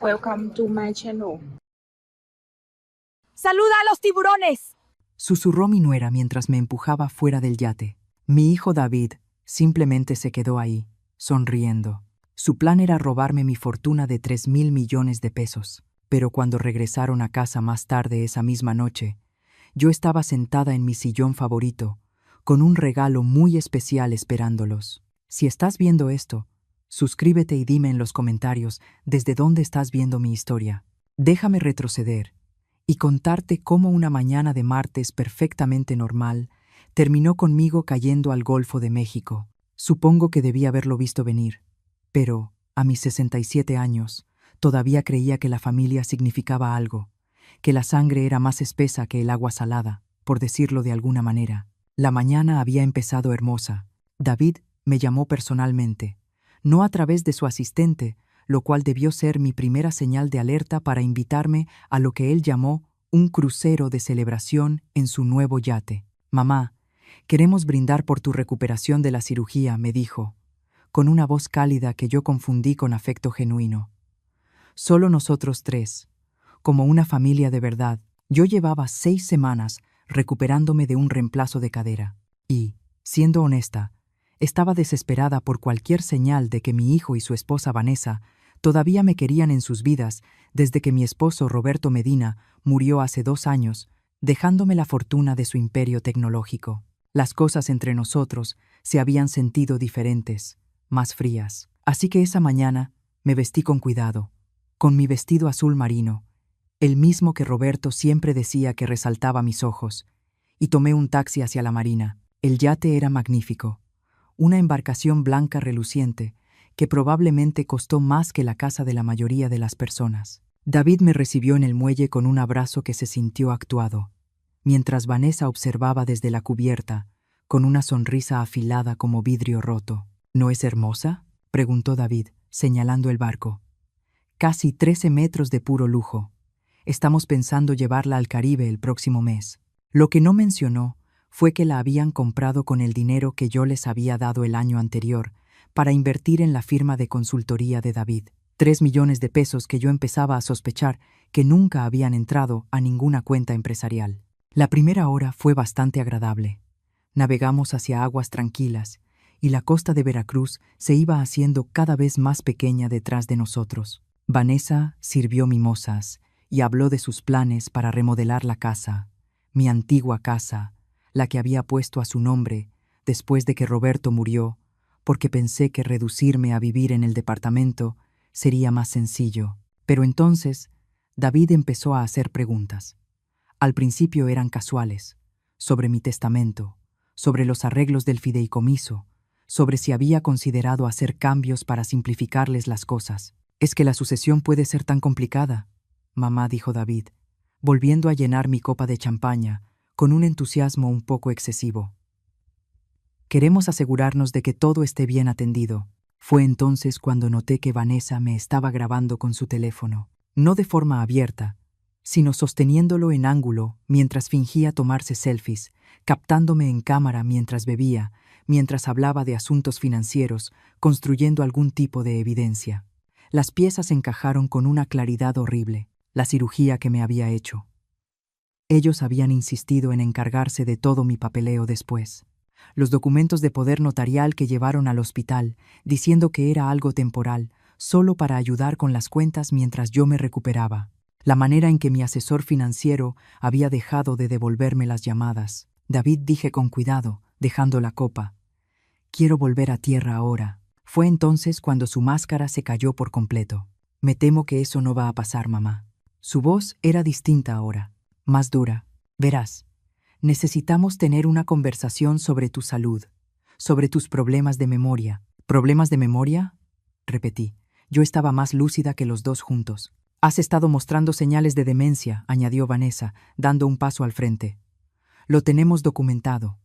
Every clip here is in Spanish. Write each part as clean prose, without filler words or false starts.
Welcome to my channel. ¡Saluda a los tiburones! Susurró mi nuera mientras me empujaba fuera del yate. Mi hijo David simplemente se quedó ahí, sonriendo. Su plan era robarme mi fortuna de 3.000 millones de pesos. Pero cuando regresaron a casa más tarde esa misma noche, yo estaba sentada en mi sillón favorito, con un regalo muy especial esperándolos. Si estás viendo esto, suscríbete y dime en los comentarios desde dónde estás viendo mi historia. Déjame retroceder y contarte cómo una mañana de martes perfectamente normal terminó conmigo cayendo al Golfo de México. Supongo que debí haberlo visto venir, pero, a mis 67 años, todavía creía que la familia significaba algo, que la sangre era más espesa que el agua salada, por decirlo de alguna manera. La mañana había empezado hermosa. David me llamó personalmente, no a través de su asistente, lo cual debió ser mi primera señal de alerta para invitarme a lo que él llamó un crucero de celebración en su nuevo yate. «Mamá, queremos brindar por tu recuperación de la cirugía», me dijo, con una voz cálida que yo confundí con afecto genuino. Solo nosotros tres, como una familia de verdad. Yo llevaba 6 semanas recuperándome de un reemplazo de cadera y, siendo honesta, estaba desesperada por cualquier señal de que mi hijo y su esposa Vanessa todavía me querían en sus vidas desde que mi esposo Roberto Medina murió hace 2 años, dejándome la fortuna de su imperio tecnológico. Las cosas entre nosotros se habían sentido diferentes, más frías. Así que esa mañana me vestí con cuidado, con mi vestido azul marino, el mismo que Roberto siempre decía que resaltaba mis ojos, y tomé un taxi hacia la marina. El yate era magnífico, una embarcación blanca reluciente que probablemente costó más que la casa de la mayoría de las personas. David me recibió en el muelle con un abrazo que se sintió actuado, mientras Vanessa observaba desde la cubierta, con una sonrisa afilada como vidrio roto. «¿No es hermosa?», preguntó David, señalando el barco. «Casi 13 metros de puro lujo. Estamos pensando llevarla al Caribe el próximo mes». Lo que no mencionó fue que la habían comprado con el dinero que yo les había dado el año anterior para invertir en la firma de consultoría de David. 3 millones de pesos que yo empezaba a sospechar que nunca habían entrado a ninguna cuenta empresarial. La primera hora fue bastante agradable. Navegamos hacia aguas tranquilas y la costa de Veracruz se iba haciendo cada vez más pequeña detrás de nosotros. Vanessa sirvió mimosas y habló de sus planes para remodelar la casa, mi antigua casa, la que había puesto a su nombre después de que Roberto murió, porque pensé que reducirme a vivir en el departamento sería más sencillo. Pero entonces, David empezó a hacer preguntas. Al principio eran casuales, sobre mi testamento, sobre los arreglos del fideicomiso, sobre si había considerado hacer cambios para simplificarles las cosas. «Es que la sucesión puede ser tan complicada», mamá, dijo David, volviendo a llenar mi copa de champaña, con un entusiasmo un poco excesivo. «Queremos asegurarnos de que todo esté bien atendido». Fue entonces cuando noté que Vanessa me estaba grabando con su teléfono, no de forma abierta, sino sosteniéndolo en ángulo mientras fingía tomarse selfies, captándome en cámara mientras bebía, mientras hablaba de asuntos financieros, construyendo algún tipo de evidencia. Las piezas encajaron con una claridad horrible, la cirugía que me había hecho. Ellos habían insistido en encargarse de todo mi papeleo después. Los documentos de poder notarial que llevaron al hospital, diciendo que era algo temporal, solo para ayudar con las cuentas mientras yo me recuperaba. La manera en que mi asesor financiero había dejado de devolverme las llamadas. «David», dije con cuidado, dejando la copa. «Quiero volver a tierra ahora». Fue entonces cuando su máscara se cayó por completo. «Me temo que eso no va a pasar, mamá». Su voz era distinta ahora, más dura. «Verás, necesitamos tener una conversación sobre tu salud, sobre tus problemas de memoria». «¿Problemas de memoria?», repetí. Yo estaba más lúcida que los dos juntos. «Has estado mostrando señales de demencia», añadió Vanessa, dando un paso al frente. «Lo tenemos documentado.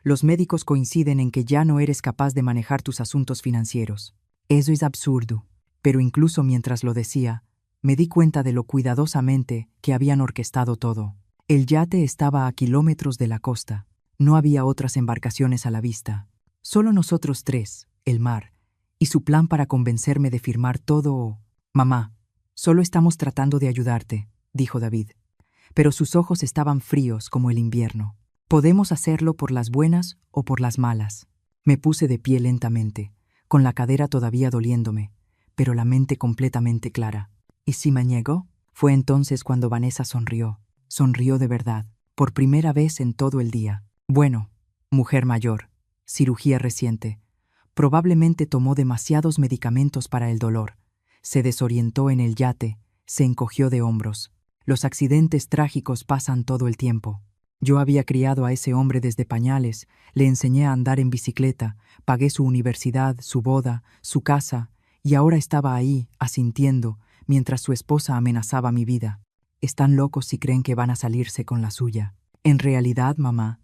Los médicos coinciden en que ya no eres capaz de manejar tus asuntos financieros». «Eso es absurdo». Pero incluso mientras lo decía, me di cuenta de lo cuidadosamente que habían orquestado todo. El yate estaba a kilómetros de la costa. No había otras embarcaciones a la vista. Solo nosotros tres, el mar, y su plan para convencerme de firmar todo. «Mamá», Solo estamos tratando de ayudarte, dijo David. Pero sus ojos estaban fríos como el invierno. Podemos hacerlo por las buenas o por las malas. Me puse de pie lentamente, con la cadera todavía doliéndome, pero la mente completamente clara. ¿Y si me niego? Fue entonces cuando Vanessa sonrió. Sonrió de verdad, por primera vez en todo el día. Bueno, mujer mayor, cirugía reciente. Probablemente tomó demasiados medicamentos para el dolor. Se desorientó en el yate, se encogió de hombros. Los accidentes trágicos pasan todo el tiempo. Yo había criado a ese hombre desde pañales, le enseñé a andar en bicicleta, pagué su universidad, su boda, su casa, y ahora estaba ahí, asintiendo, mientras su esposa amenazaba mi vida. Están locos si creen que van a salirse con la suya. En realidad, mamá,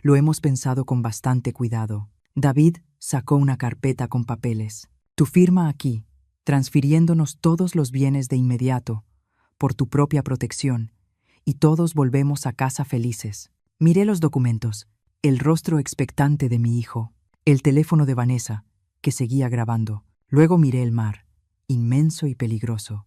lo hemos pensado con bastante cuidado. David sacó una carpeta con papeles. Tu firma aquí, transfiriéndonos todos los bienes de inmediato, por tu propia protección, y todos volvemos a casa felices. Miré los documentos, el rostro expectante de mi hijo, el teléfono de Vanessa, que seguía grabando. Luego miré el mar, inmenso y peligroso,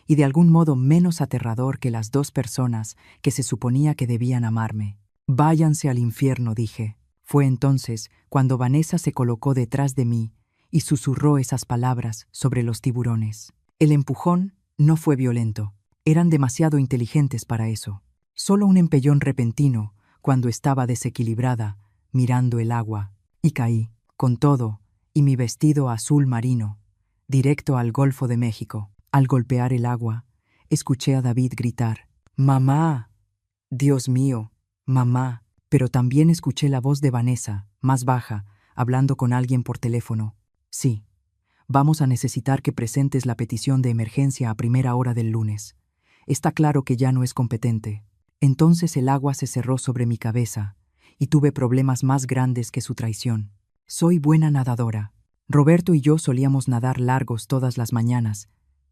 y de algún modo menos aterrador que las dos personas que se suponía que debían amarme. Váyanse al infierno, dije. Fue entonces cuando Vanessa se colocó detrás de mí y susurró esas palabras sobre los tiburones. El empujón no fue violento. Eran demasiado inteligentes para eso. Solo un empellón repentino cuando estaba desequilibrada, mirando el agua, y caí, con todo, y mi vestido azul marino, directo al Golfo de México. Al golpear el agua, escuché a David gritar, «¡Mamá! Dios mío, mamá!». Pero también escuché la voz de Vanessa, más baja, hablando con alguien por teléfono. «Sí, vamos a necesitar que presentes la petición de emergencia a primera hora del lunes. Está claro que ya no es competente». Entonces el agua se cerró sobre mi cabeza y tuve problemas más grandes que su traición. Soy buena nadadora. Roberto y yo solíamos nadar largos todas las mañanas,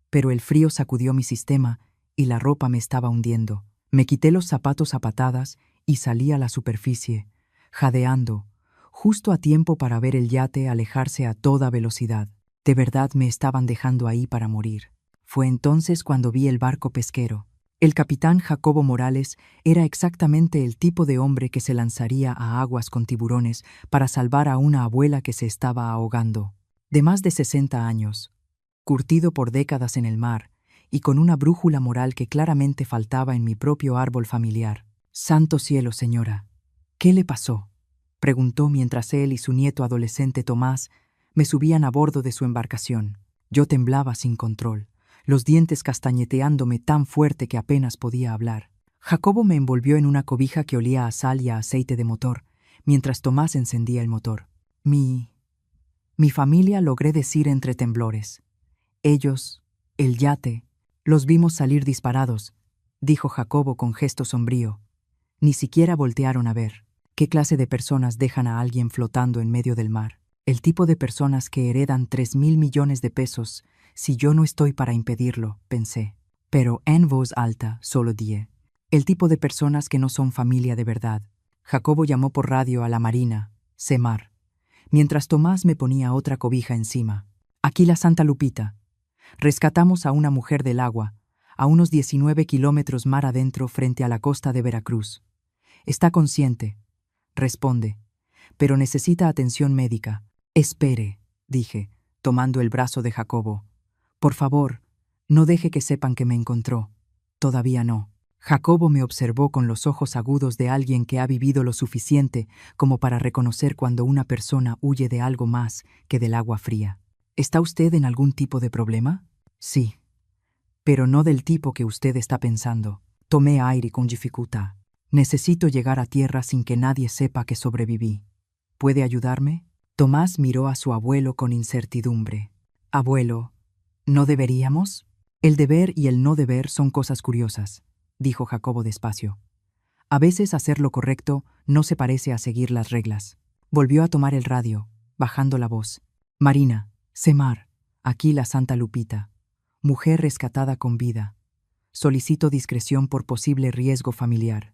pero el frío sacudió mi sistema y la ropa me estaba hundiendo. Me quité los zapatos a patadas y salí a la superficie, jadeando, justo a tiempo para ver el yate alejarse a toda velocidad. De verdad me estaban dejando ahí para morir. Fue entonces cuando vi el barco pesquero. El capitán Jacobo Morales era exactamente el tipo de hombre que se lanzaría a aguas con tiburones para salvar a una abuela que se estaba ahogando. De más de 60 años, curtido por décadas en el mar y con una brújula moral que claramente faltaba en mi propio árbol familiar. «Santo cielo, señora, ¿qué le pasó?», preguntó mientras él y su nieto adolescente Tomás me subían a bordo de su embarcación. Yo temblaba sin control, los dientes castañeteándome tan fuerte que apenas podía hablar. Jacobo me envolvió en una cobija que olía a sal y a aceite de motor, mientras Tomás encendía el motor. Mi familia, logré decir entre temblores. Ellos, el yate, los vimos salir disparados, dijo Jacobo con gesto sombrío. Ni siquiera voltearon a ver. ¿Qué clase de personas dejan a alguien flotando en medio del mar? El tipo de personas que heredan 3.000 millones de pesos si yo no estoy para impedirlo, pensé. Pero en voz alta solo dije, el tipo de personas que no son familia de verdad. Jacobo llamó por radio a la marina, Semar, mientras Tomás me ponía otra cobija encima. Aquí la Santa Lupita. Rescatamos a una mujer del agua, a unos 19 kilómetros mar adentro frente a la costa de Veracruz. Está consciente, responde, pero necesita atención médica. Espere, dije, tomando el brazo de Jacobo. Por favor, no deje que sepan que me encontró. Todavía no. Jacobo me observó con los ojos agudos de alguien que ha vivido lo suficiente como para reconocer cuando una persona huye de algo más que del agua fría. ¿Está usted en algún tipo de problema? Sí, pero no del tipo que usted está pensando. Tomé aire con dificultad. Necesito llegar a tierra sin que nadie sepa que sobreviví. ¿Puede ayudarme? Tomás miró a su abuelo con incertidumbre. Abuelo, ¿no deberíamos? El deber y el no deber son cosas curiosas, dijo Jacobo despacio. A veces hacer lo correcto no se parece a seguir las reglas. Volvió a tomar el radio, bajando la voz. Marina, Semar, aquí la Santa Lupita. Mujer rescatada con vida. Solicito discreción por posible riesgo familiar.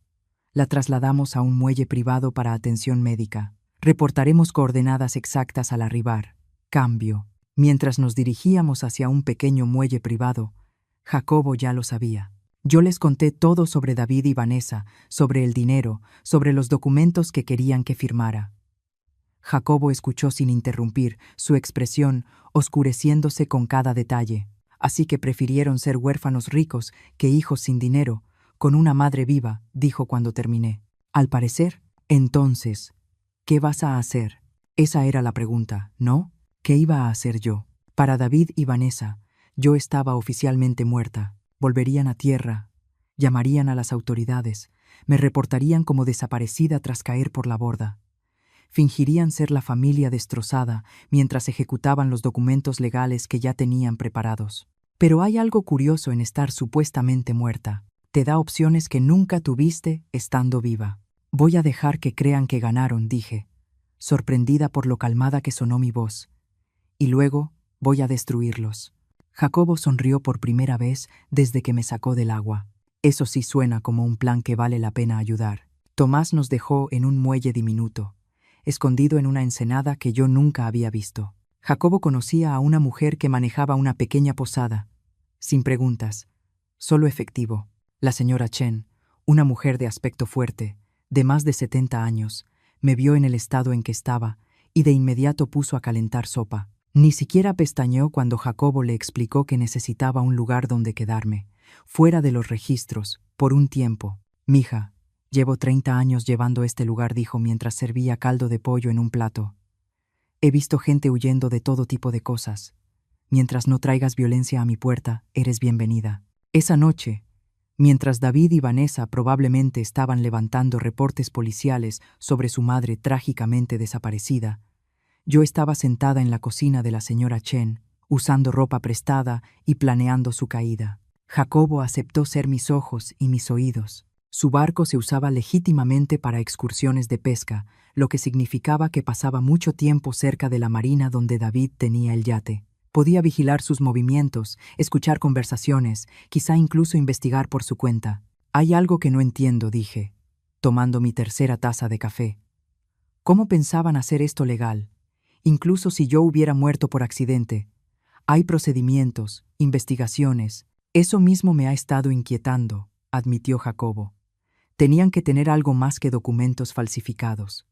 La trasladamos a un muelle privado para atención médica. Reportaremos coordenadas exactas al arribar. Cambio. Mientras nos dirigíamos hacia un pequeño muelle privado, Jacobo ya lo sabía. Yo les conté todo sobre David y Vanessa, sobre el dinero, sobre los documentos que querían que firmara. Jacobo escuchó sin interrumpir, su expresión oscureciéndose con cada detalle. Así que prefirieron ser huérfanos ricos que hijos sin dinero, con una madre viva, dijo cuando terminé. Al parecer, entonces, ¿qué vas a hacer? Esa era la pregunta, ¿no? ¿Qué iba a hacer yo? Para David y Vanessa, yo estaba oficialmente muerta. Volverían a tierra, llamarían a las autoridades, me reportarían como desaparecida tras caer por la borda. Fingirían ser la familia destrozada mientras ejecutaban los documentos legales que ya tenían preparados. Pero hay algo curioso en estar supuestamente muerta. Te da opciones que nunca tuviste estando viva. Voy a dejar que crean que ganaron, dije, sorprendida por lo calmada que sonó mi voz. Y luego voy a destruirlos. Jacobo sonrió por primera vez desde que me sacó del agua. Eso sí suena como un plan que vale la pena ayudar. Tomás nos dejó en un muelle diminuto, escondido en una ensenada que yo nunca había visto. Jacobo conocía a una mujer que manejaba una pequeña posada, sin preguntas, solo efectivo. La señora Chen, una mujer de aspecto fuerte, de más de 70 años, me vio en el estado en que estaba y de inmediato puso a calentar sopa. Ni siquiera pestañeó cuando Jacobo le explicó que necesitaba un lugar donde quedarme, fuera de los registros, por un tiempo. Mija, llevo 30 años llevando este lugar, dijo mientras servía caldo de pollo en un plato. He visto gente huyendo de todo tipo de cosas. Mientras no traigas violencia a mi puerta, eres bienvenida. Esa noche, mientras David y Vanessa probablemente estaban levantando reportes policiales sobre su madre trágicamente desaparecida, yo estaba sentada en la cocina de la señora Chen, usando ropa prestada y planeando su caída. Jacobo aceptó ser mis ojos y mis oídos. Su barco se usaba legítimamente para excursiones de pesca, lo que significaba que pasaba mucho tiempo cerca de la marina donde David tenía el yate. Podía vigilar sus movimientos, escuchar conversaciones, quizá incluso investigar por su cuenta. Hay algo que no entiendo, dije, tomando mi tercera taza de café. ¿Cómo pensaban hacer esto legal? Incluso si yo hubiera muerto por accidente. Hay procedimientos, investigaciones. Eso mismo me ha estado inquietando, admitió Jacobo. Tenían que tener algo más que documentos falsificados.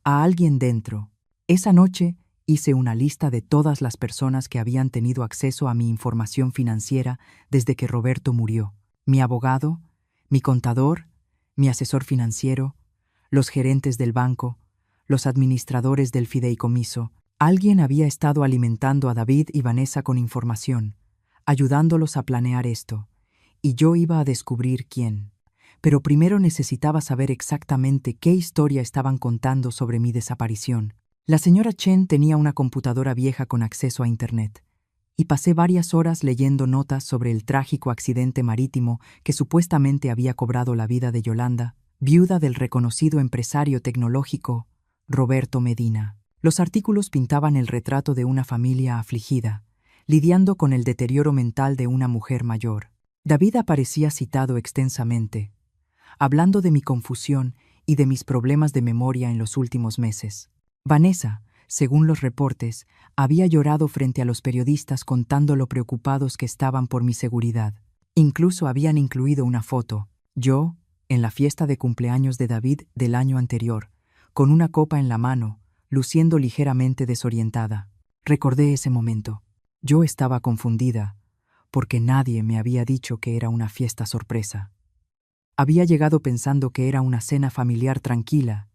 A alguien dentro. Esa noche hice una lista de todas las personas que habían tenido acceso a mi información financiera desde que Roberto murió. Mi abogado, mi contador, mi asesor financiero, los gerentes del banco, los administradores del fideicomiso. Alguien había estado alimentando a David y Vanessa con información, ayudándolos a planear esto, y yo iba a descubrir quién. Pero primero necesitaba saber exactamente qué historia estaban contando sobre mi desaparición. La señora Chen tenía una computadora vieja con acceso a Internet, y pasé varias horas leyendo notas sobre el trágico accidente marítimo que supuestamente había cobrado la vida de Yolanda, viuda del reconocido empresario tecnológico Roberto Medina. Los artículos pintaban el retrato de una familia afligida, lidiando con el deterioro mental de una mujer mayor. David aparecía citado extensamente, hablando de mi confusión y de mis problemas de memoria en los últimos meses. Vanessa, según los reportes, había llorado frente a los periodistas contando lo preocupados que estaban por mi seguridad. Incluso habían incluido una foto, yo, en la fiesta de cumpleaños de David del año anterior, con una copa en la mano, luciendo ligeramente desorientada. Recordé ese momento. Yo estaba confundida, porque nadie me había dicho que era una fiesta sorpresa. Había llegado pensando que era una cena familiar tranquila,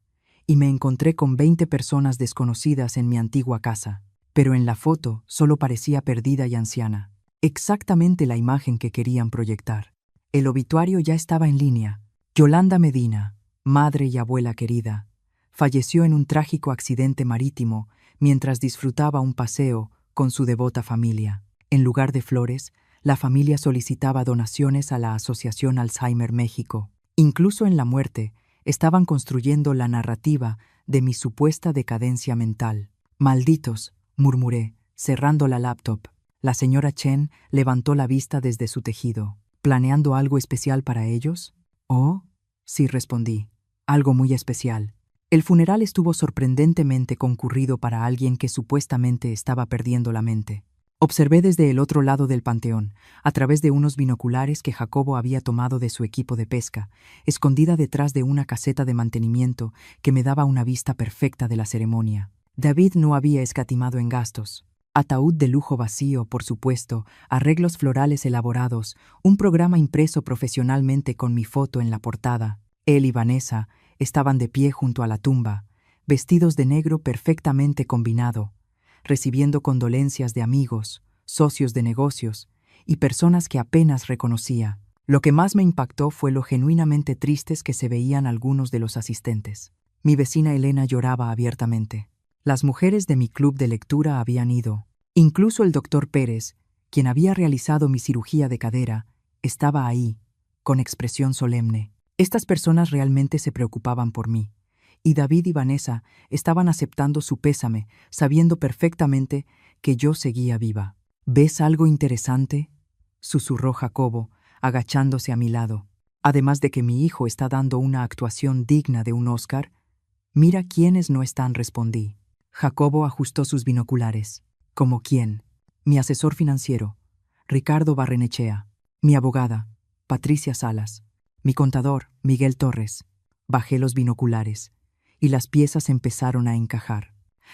y me encontré con 20 personas desconocidas en mi antigua casa. Pero en la foto solo parecía perdida y anciana. Exactamente la imagen que querían proyectar. El obituario ya estaba en línea. Yolanda Medina, madre y abuela querida, falleció en un trágico accidente marítimo mientras disfrutaba un paseo con su devota familia. En lugar de flores, la familia solicitaba donaciones a la Asociación Alzheimer México. Incluso en la muerte, estaban construyendo la narrativa de mi supuesta decadencia mental. Malditos, murmuré, cerrando la laptop. La señora Chen levantó la vista desde su tejido. ¿Planeando algo especial para ellos? Oh, sí, respondí. Algo muy especial. El funeral estuvo sorprendentemente concurrido para alguien que supuestamente estaba perdiendo la mente. Observé desde el otro lado del panteón, a través de unos binoculares que Jacobo había tomado de su equipo de pesca, escondida detrás de una caseta de mantenimiento que me daba una vista perfecta de la ceremonia. David no había escatimado en gastos. Ataúd de lujo vacío, por supuesto, arreglos florales elaborados, un programa impreso profesionalmente con mi foto en la portada. Él y Vanessa estaban de pie junto a la tumba, vestidos de negro perfectamente combinado, recibiendo condolencias de amigos, socios de negocios y personas que apenas reconocía. Lo que más me impactó fue lo genuinamente tristes que se veían algunos de los asistentes. Mi vecina Elena lloraba abiertamente. Las mujeres de mi club de lectura habían ido. Incluso el doctor Pérez, quien había realizado mi cirugía de cadera, estaba ahí, con expresión solemne. Estas personas realmente se preocupaban por mí. Y David y Vanessa estaban aceptando su pésame, sabiendo perfectamente que yo seguía viva. ¿Ves algo interesante?, susurró Jacobo, agachándose a mi lado. Además de que mi hijo está dando una actuación digna de un Oscar, mira quiénes no están, respondí. Jacobo ajustó sus binoculares. ¿Como quién? Mi asesor financiero, Ricardo Barrenechea, mi abogada, Patricia Salas, mi contador, Miguel Torres. Bajé los binoculares y las piezas empezaron a encajar.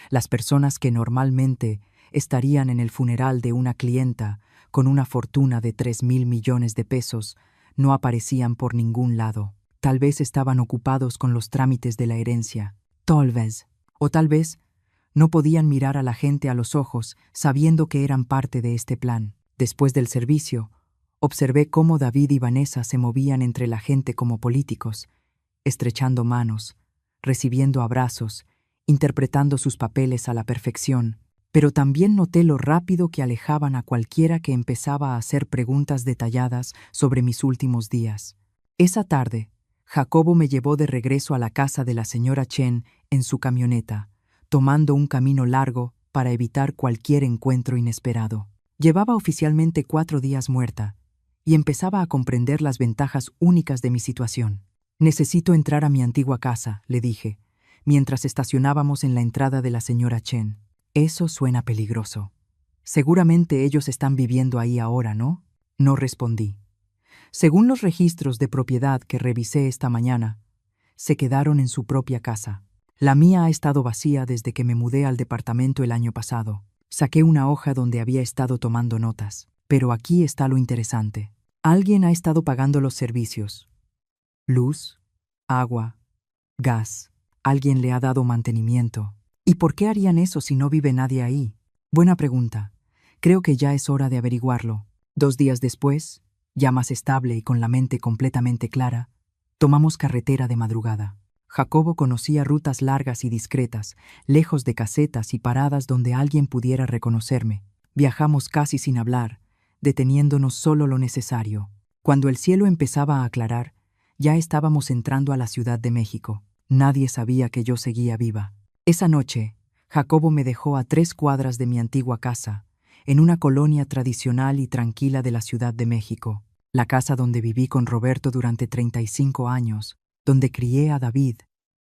Las personas que normalmente estarían en el funeral de una clienta con una fortuna de 3.000 millones de pesos no aparecían por ningún lado. Tal vez estaban ocupados con los trámites de la herencia. Tal vez. O tal vez no podían mirar a la gente a los ojos sabiendo que eran parte de este plan. Después del servicio, observé cómo David y Vanessa se movían entre la gente como políticos, estrechando manos, recibiendo abrazos, interpretando sus papeles a la perfección, pero también noté lo rápido que alejaban a cualquiera que empezaba a hacer preguntas detalladas sobre mis últimos días. Esa tarde, Jacobo me llevó de regreso a la casa de la señora Chen en su camioneta, tomando un camino largo para evitar cualquier encuentro inesperado. Llevaba oficialmente 4 días muerta y empezaba a comprender las ventajas únicas de mi situación. Necesito entrar a mi antigua casa, le dije, mientras estacionábamos en la entrada de la señora Chen. Eso suena peligroso. Seguramente ellos están viviendo ahí ahora, ¿no? No respondí. Según los registros de propiedad que revisé esta mañana, se quedaron en su propia casa. La mía ha estado vacía desde que me mudé al departamento el año pasado. Saqué una hoja donde había estado tomando notas. Pero aquí está lo interesante. Alguien ha estado pagando los servicios. Luz, agua, gas. Alguien le ha dado mantenimiento. ¿Y por qué harían eso si no vive nadie ahí? Buena pregunta. Creo que ya es hora de averiguarlo. 2 días después, ya más estable y con la mente completamente clara, tomamos carretera de madrugada. Jacobo conocía rutas largas y discretas, lejos de casetas y paradas donde alguien pudiera reconocerme. Viajamos casi sin hablar, deteniéndonos solo lo necesario. Cuando el cielo empezaba a aclarar, ya estábamos entrando a la Ciudad de México. Nadie sabía que yo seguía viva. Esa noche, Jacobo me dejó a 3 cuadras de mi antigua casa, en una colonia tradicional y tranquila de la Ciudad de México, la casa donde viví con Roberto durante 35 años, donde crié a David,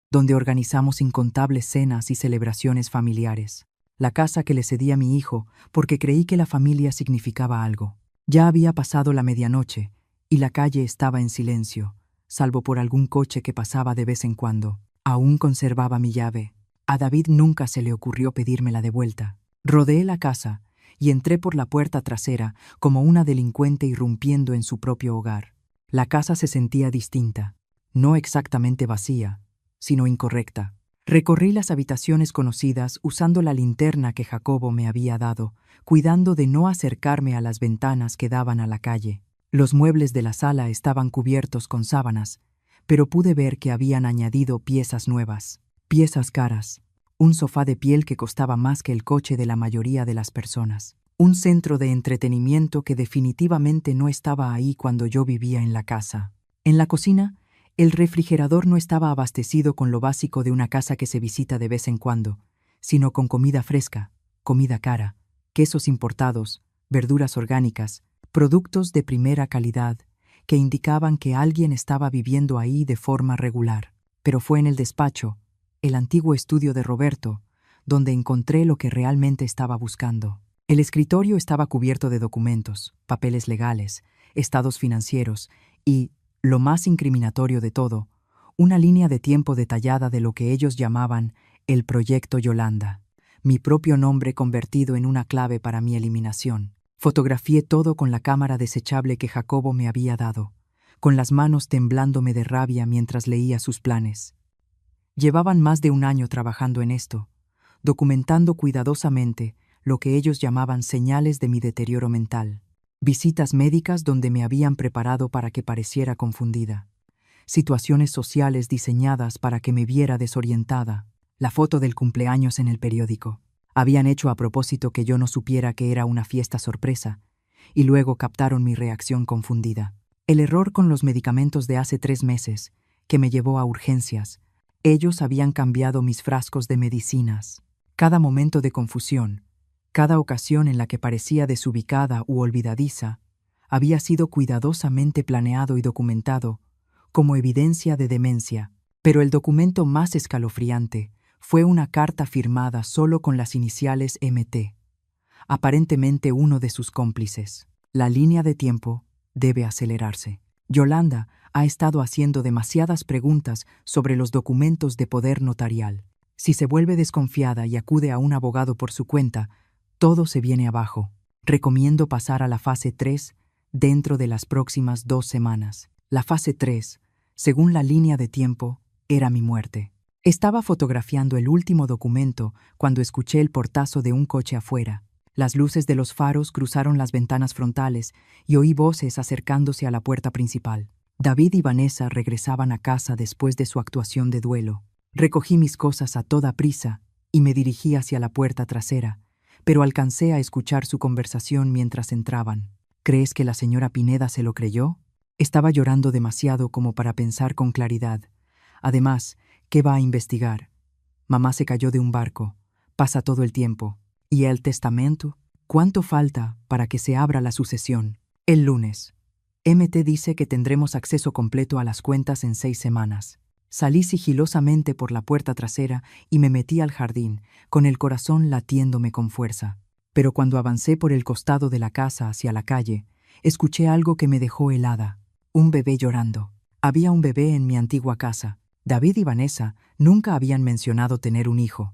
donde organizamos incontables cenas y celebraciones familiares, la casa que le cedí a mi hijo porque creí que la familia significaba algo. Ya había pasado la medianoche y la calle estaba en silencio, salvo por algún coche que pasaba de vez en cuando. Aún conservaba mi llave. A David nunca se le ocurrió pedírmela de vuelta. Rodeé la casa y entré por la puerta trasera como una delincuente irrumpiendo en su propio hogar. La casa se sentía distinta, no exactamente vacía, sino incorrecta. Recorrí las habitaciones conocidas usando la linterna que Jacobo me había dado, cuidando de no acercarme a las ventanas que daban a la calle. Los muebles de la sala estaban cubiertos con sábanas, pero pude ver que habían añadido piezas nuevas, piezas caras, un sofá de piel que costaba más que el coche de la mayoría de las personas, un centro de entretenimiento que definitivamente no estaba ahí cuando yo vivía en la casa. En la cocina, el refrigerador no estaba abastecido con lo básico de una casa que se visita de vez en cuando, sino con comida fresca, comida cara, quesos importados, verduras orgánicas, productos de primera calidad que indicaban que alguien estaba viviendo ahí de forma regular. Pero fue en el despacho, el antiguo estudio de Roberto, donde encontré lo que realmente estaba buscando. El escritorio estaba cubierto de documentos, papeles legales, estados financieros y, lo más incriminatorio de todo, una línea de tiempo detallada de lo que ellos llamaban el Proyecto Yolanda, mi propio nombre convertido en una clave para mi eliminación. Fotografié todo con la cámara desechable que Jacobo me había dado, con las manos temblándome de rabia mientras leía sus planes. Llevaban más de un año trabajando en esto, documentando cuidadosamente lo que ellos llamaban señales de mi deterioro mental, visitas médicas donde me habían preparado para que pareciera confundida, situaciones sociales diseñadas para que me viera desorientada, la foto del cumpleaños en el periódico. Habían hecho a propósito que yo no supiera que era una fiesta sorpresa, y luego captaron mi reacción confundida. El error con los medicamentos de hace 3 meses, que me llevó a urgencias. Ellos habían cambiado mis frascos de medicinas. Cada momento de confusión, cada ocasión en la que parecía desubicada u olvidadiza, había sido cuidadosamente planeado y documentado como evidencia de demencia. Pero el documento más escalofriante fue una carta firmada solo con las iniciales MT, aparentemente uno de sus cómplices. La línea de tiempo debe acelerarse. Yolanda ha estado haciendo demasiadas preguntas sobre los documentos de poder notarial. Si se vuelve desconfiada y acude a un abogado por su cuenta, todo se viene abajo. Recomiendo pasar a la fase 3 dentro de las próximas 2 semanas. La fase 3, según la línea de tiempo, era mi muerte. Estaba fotografiando el último documento cuando escuché el portazo de un coche afuera. Las luces de los faros cruzaron las ventanas frontales y oí voces acercándose a la puerta principal. David y Vanessa regresaban a casa después de su actuación de duelo. Recogí mis cosas a toda prisa y me dirigí hacia la puerta trasera, pero alcancé a escuchar su conversación mientras entraban. ¿Crees que la señora Pineda se lo creyó? Estaba llorando demasiado como para pensar con claridad. Además, ¿qué va a investigar? Mamá se cayó de un barco. Pasa todo el tiempo. ¿Y el testamento? ¿Cuánto falta para que se abra la sucesión? El lunes. MT dice que tendremos acceso completo a las cuentas en 6 semanas. Salí sigilosamente por la puerta trasera y me metí al jardín, con el corazón latiéndome con fuerza. Pero cuando avancé por el costado de la casa hacia la calle, escuché algo que me dejó helada. Un bebé llorando. Había un bebé en mi antigua casa. David y Vanessa nunca habían mencionado tener un hijo,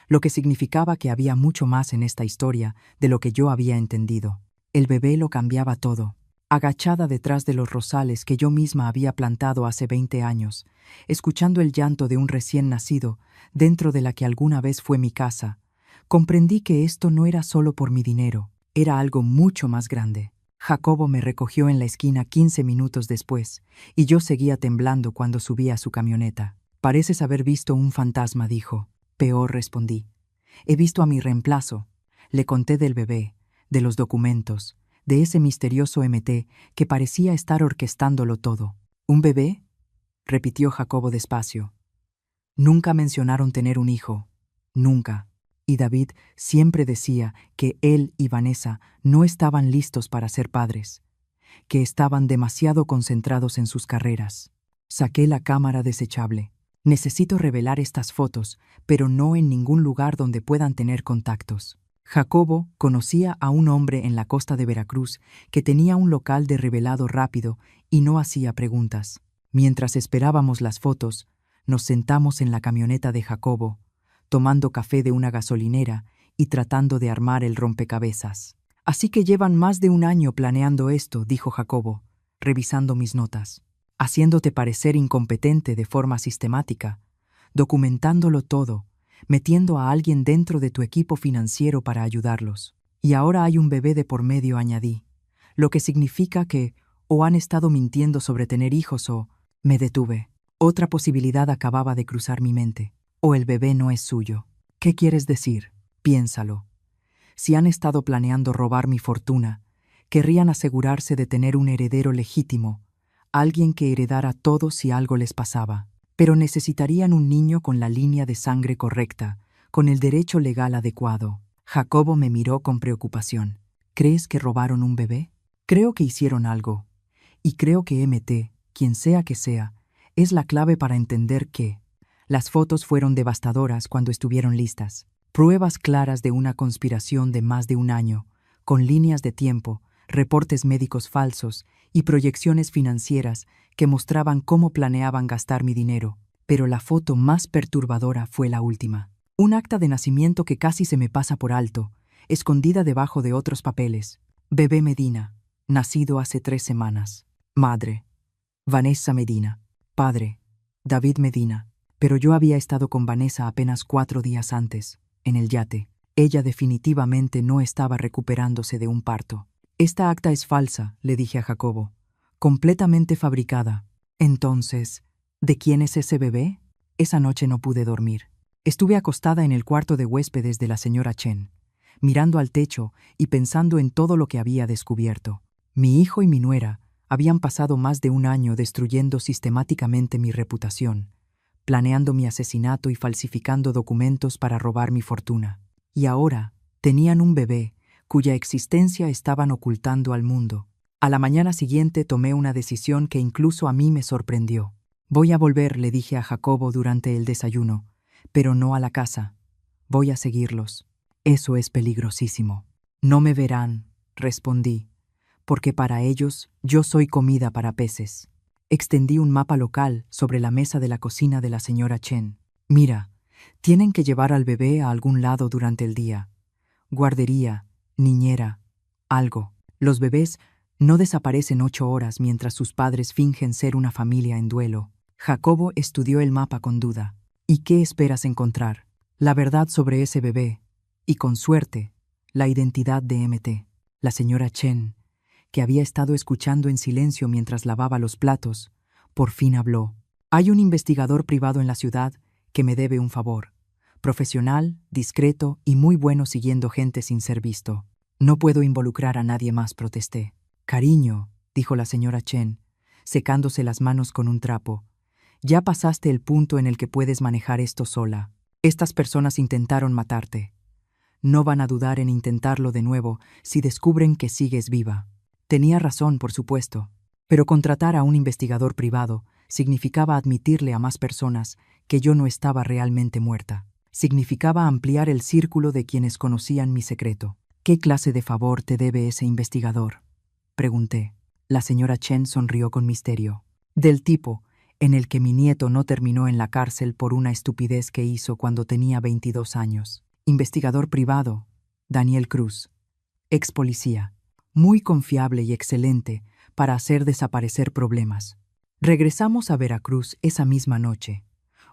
lo que significaba que había mucho más en esta historia de lo que yo había entendido. El bebé lo cambiaba todo. Agachada detrás de los rosales que yo misma había plantado hace 20 años, escuchando el llanto de un recién nacido dentro de la que alguna vez fue mi casa, comprendí que esto no era solo por mi dinero, era algo mucho más grande. Jacobo me recogió en la esquina 15 minutos después, y yo seguía temblando cuando subí a su camioneta. «Pareces haber visto un fantasma», dijo. «Peor», respondí. «He visto a mi reemplazo». Le conté del bebé, de los documentos, de ese misterioso MT que parecía estar orquestándolo todo. «¿Un bebé?», repitió Jacobo despacio. «Nunca mencionaron tener un hijo. Nunca. Y David siempre decía que él y Vanessa no estaban listos para ser padres, que estaban demasiado concentrados en sus carreras». Saqué la cámara desechable. «Necesito revelar estas fotos, pero no en ningún lugar donde puedan tener contactos». Jacobo conocía a un hombre en la costa de Veracruz que tenía un local de revelado rápido y no hacía preguntas. Mientras esperábamos las fotos, nos sentamos en la camioneta de Jacobo, tomando café de una gasolinera y tratando de armar el rompecabezas. «Así que llevan más de un año planeando esto», dijo Jacobo, revisando mis notas, «haciéndote parecer incompetente de forma sistemática, documentándolo todo, metiendo a alguien dentro de tu equipo financiero para ayudarlos. Y ahora hay un bebé de por medio», añadí, «lo que significa que o han estado mintiendo sobre tener hijos o…». Me detuve. Otra posibilidad acababa de cruzar mi mente. «O el bebé no es suyo». «¿Qué quieres decir?». «Piénsalo. Si han estado planeando robar mi fortuna, querrían asegurarse de tener un heredero legítimo, alguien que heredara todo si algo les pasaba. Pero necesitarían un niño con la línea de sangre correcta, con el derecho legal adecuado». Jacobo me miró con preocupación. «¿Crees que robaron un bebé?». «Creo que hicieron algo. Y creo que MT, quien sea que sea, es la clave para entender que…». Las fotos fueron devastadoras cuando estuvieron listas. Pruebas claras de una conspiración de más de un año, con líneas de tiempo, reportes médicos falsos y proyecciones financieras que mostraban cómo planeaban gastar mi dinero. Pero la foto más perturbadora fue la última. Un acta de nacimiento que casi se me pasa por alto, escondida debajo de otros papeles. Bebé Medina, nacido hace 3 semanas. Madre, Vanessa Medina. Padre, David Medina. Pero yo había estado con Vanessa apenas 4 días antes, en el yate. Ella definitivamente no estaba recuperándose de un parto. Esta acta es falsa, le dije a Jacobo. Completamente fabricada. Entonces, ¿de quién es ese bebé? Esa noche no pude dormir. Estuve acostada en el cuarto de huéspedes de la señora Chen, mirando al techo y pensando en todo lo que había descubierto. Mi hijo y mi nuera habían pasado más de un año destruyendo sistemáticamente mi reputación, planeando mi asesinato y falsificando documentos para robar mi fortuna. Y ahora tenían un bebé cuya existencia estaban ocultando al mundo. A la mañana siguiente tomé una decisión que incluso a mí me sorprendió. Voy a volver, le dije a Jacobo durante el desayuno, pero no a la casa. Voy a seguirlos. Eso es peligrosísimo. No me verán, respondí, porque para ellos yo soy comida para peces. Extendí un mapa local sobre la mesa de la cocina de la señora Chen. Mira, tienen que llevar al bebé a algún lado durante el día. Guardería, niñera, algo. Los bebés no desaparecen 8 horas mientras sus padres fingen ser una familia en duelo. Jacobo estudió el mapa con duda. ¿Y qué esperas encontrar? La verdad sobre ese bebé, y con suerte, la identidad de MT. La señora Chen, que había estado escuchando en silencio mientras lavaba los platos, por fin habló. Hay un investigador privado en la ciudad que me debe un favor. Profesional, discreto y muy bueno siguiendo gente sin ser visto. No puedo involucrar a nadie más, protesté. Cariño, dijo la señora Chen, secándose las manos con un trapo. Ya pasaste el punto en el que puedes manejar esto sola. Estas personas intentaron matarte. No van a dudar en intentarlo de nuevo si descubren que sigues viva. Tenía razón, por supuesto, pero contratar a un investigador privado significaba admitirle a más personas que yo no estaba realmente muerta. Significaba ampliar el círculo de quienes conocían mi secreto. ¿Qué clase de favor te debe ese investigador?, pregunté. La señora Chen sonrió con misterio. Del tipo en el que mi nieto no terminó en la cárcel por una estupidez que hizo cuando tenía 22 años. Investigador privado, Daniel Cruz, ex policía, muy confiable y excelente para hacer desaparecer problemas. Regresamos a Veracruz esa misma noche,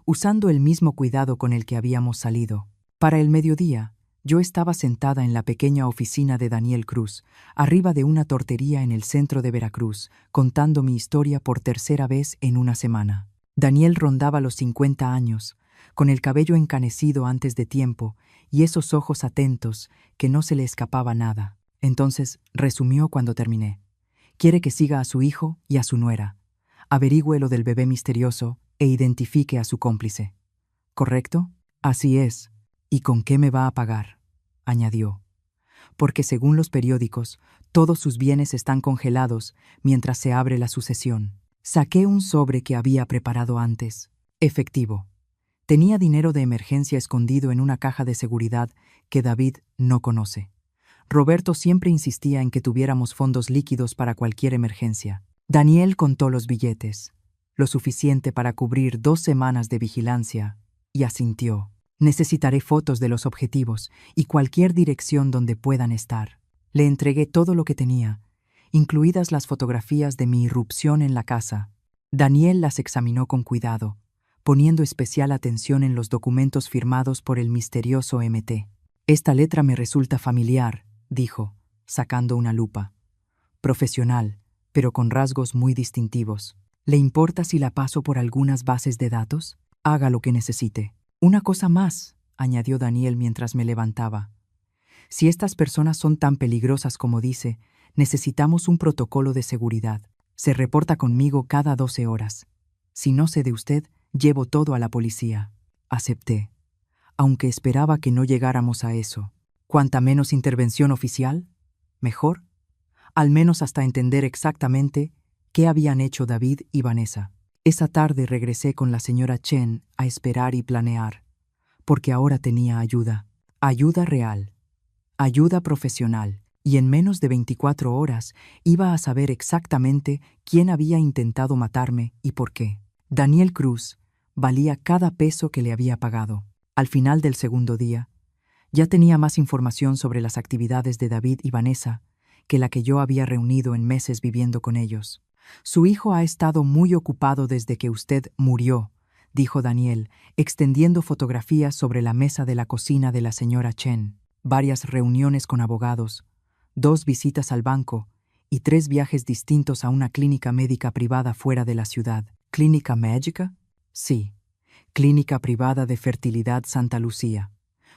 usando el mismo cuidado con el que habíamos salido. Para el mediodía, yo estaba sentada en la pequeña oficina de Daniel Cruz, arriba de una tortería en el centro de Veracruz, contando mi historia por 3ª vez en una semana. Daniel rondaba los 50 años, con el cabello encanecido antes de tiempo y esos ojos atentos que no se le escapaba nada. Entonces resumió cuando terminé. Quiere que siga a su hijo y a su nuera, averigüe lo del bebé misterioso e identifique a su cómplice. ¿Correcto? Así es. ¿Y con qué me va a pagar?, añadió. Porque según los periódicos, todos sus bienes están congelados mientras se abre la sucesión. Saqué un sobre que había preparado antes. Efectivo. Tenía dinero de emergencia escondido en una caja de seguridad que David no conoce. Roberto siempre insistía en que tuviéramos fondos líquidos para cualquier emergencia. Daniel contó los billetes, lo suficiente para cubrir 2 semanas de vigilancia, y asintió. Necesitaré fotos de los objetivos y cualquier dirección donde puedan estar. Le entregué todo lo que tenía, incluidas las fotografías de mi irrupción en la casa. Daniel las examinó con cuidado, poniendo especial atención en los documentos firmados por el misterioso MT. Esta letra me resulta familiar, dijo, sacando una lupa. Profesional, pero con rasgos muy distintivos. ¿Le importa si la paso por algunas bases de datos? Haga lo que necesite. Una cosa más, añadió Daniel mientras me levantaba. Si estas personas son tan peligrosas como dice, necesitamos un protocolo de seguridad. Se reporta conmigo cada 12 horas. Si no sé de usted, llevo todo a la policía. Acepté, aunque esperaba que no llegáramos a eso. Cuanta menos intervención oficial, mejor. Al menos hasta entender exactamente qué habían hecho David y Vanessa. Esa tarde regresé con la señora Chen a esperar y planear, porque ahora tenía ayuda. Ayuda real, ayuda profesional, y en menos de 24 horas iba a saber exactamente quién había intentado matarme y por qué. Daniel Cruz valía cada peso que le había pagado. Al final del segundo día, ya tenía más información sobre las actividades de David y Vanessa que la que yo había reunido en meses viviendo con ellos. Su hijo ha estado muy ocupado desde que usted murió, dijo Daniel, extendiendo fotografías sobre la mesa de la cocina de la señora Chen. Varias reuniones con abogados, 2 visitas al banco y 3 viajes distintos a una clínica médica privada fuera de la ciudad. ¿Clínica médica? Sí, clínica privada de fertilidad Santa Lucía.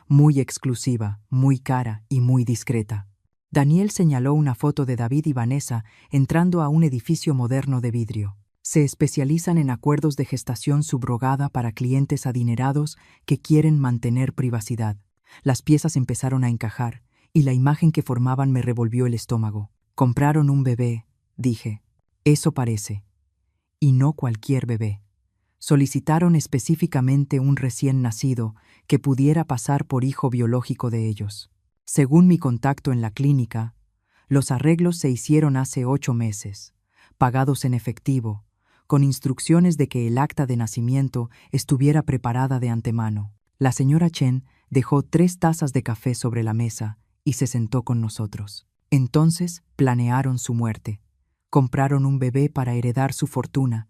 Muy exclusiva, muy cara y muy discreta. Daniel señaló una foto de David y Vanessa entrando a un edificio moderno de vidrio. Se especializan en acuerdos de gestación subrogada para clientes adinerados que quieren mantener privacidad. Las piezas empezaron a encajar, y la imagen que formaban me revolvió el estómago. Compraron un bebé, dije. Eso parece. Y no cualquier bebé. Solicitaron específicamente un recién nacido que pudiera pasar por hijo biológico de ellos. Según mi contacto en la clínica, los arreglos se hicieron hace 8 meses, pagados en efectivo, con instrucciones de que el acta de nacimiento estuviera preparada de antemano. La señora Chen dejó 3 tazas de café sobre la mesa y se sentó con nosotros. Entonces planearon su muerte. Compraron un bebé para heredar su fortuna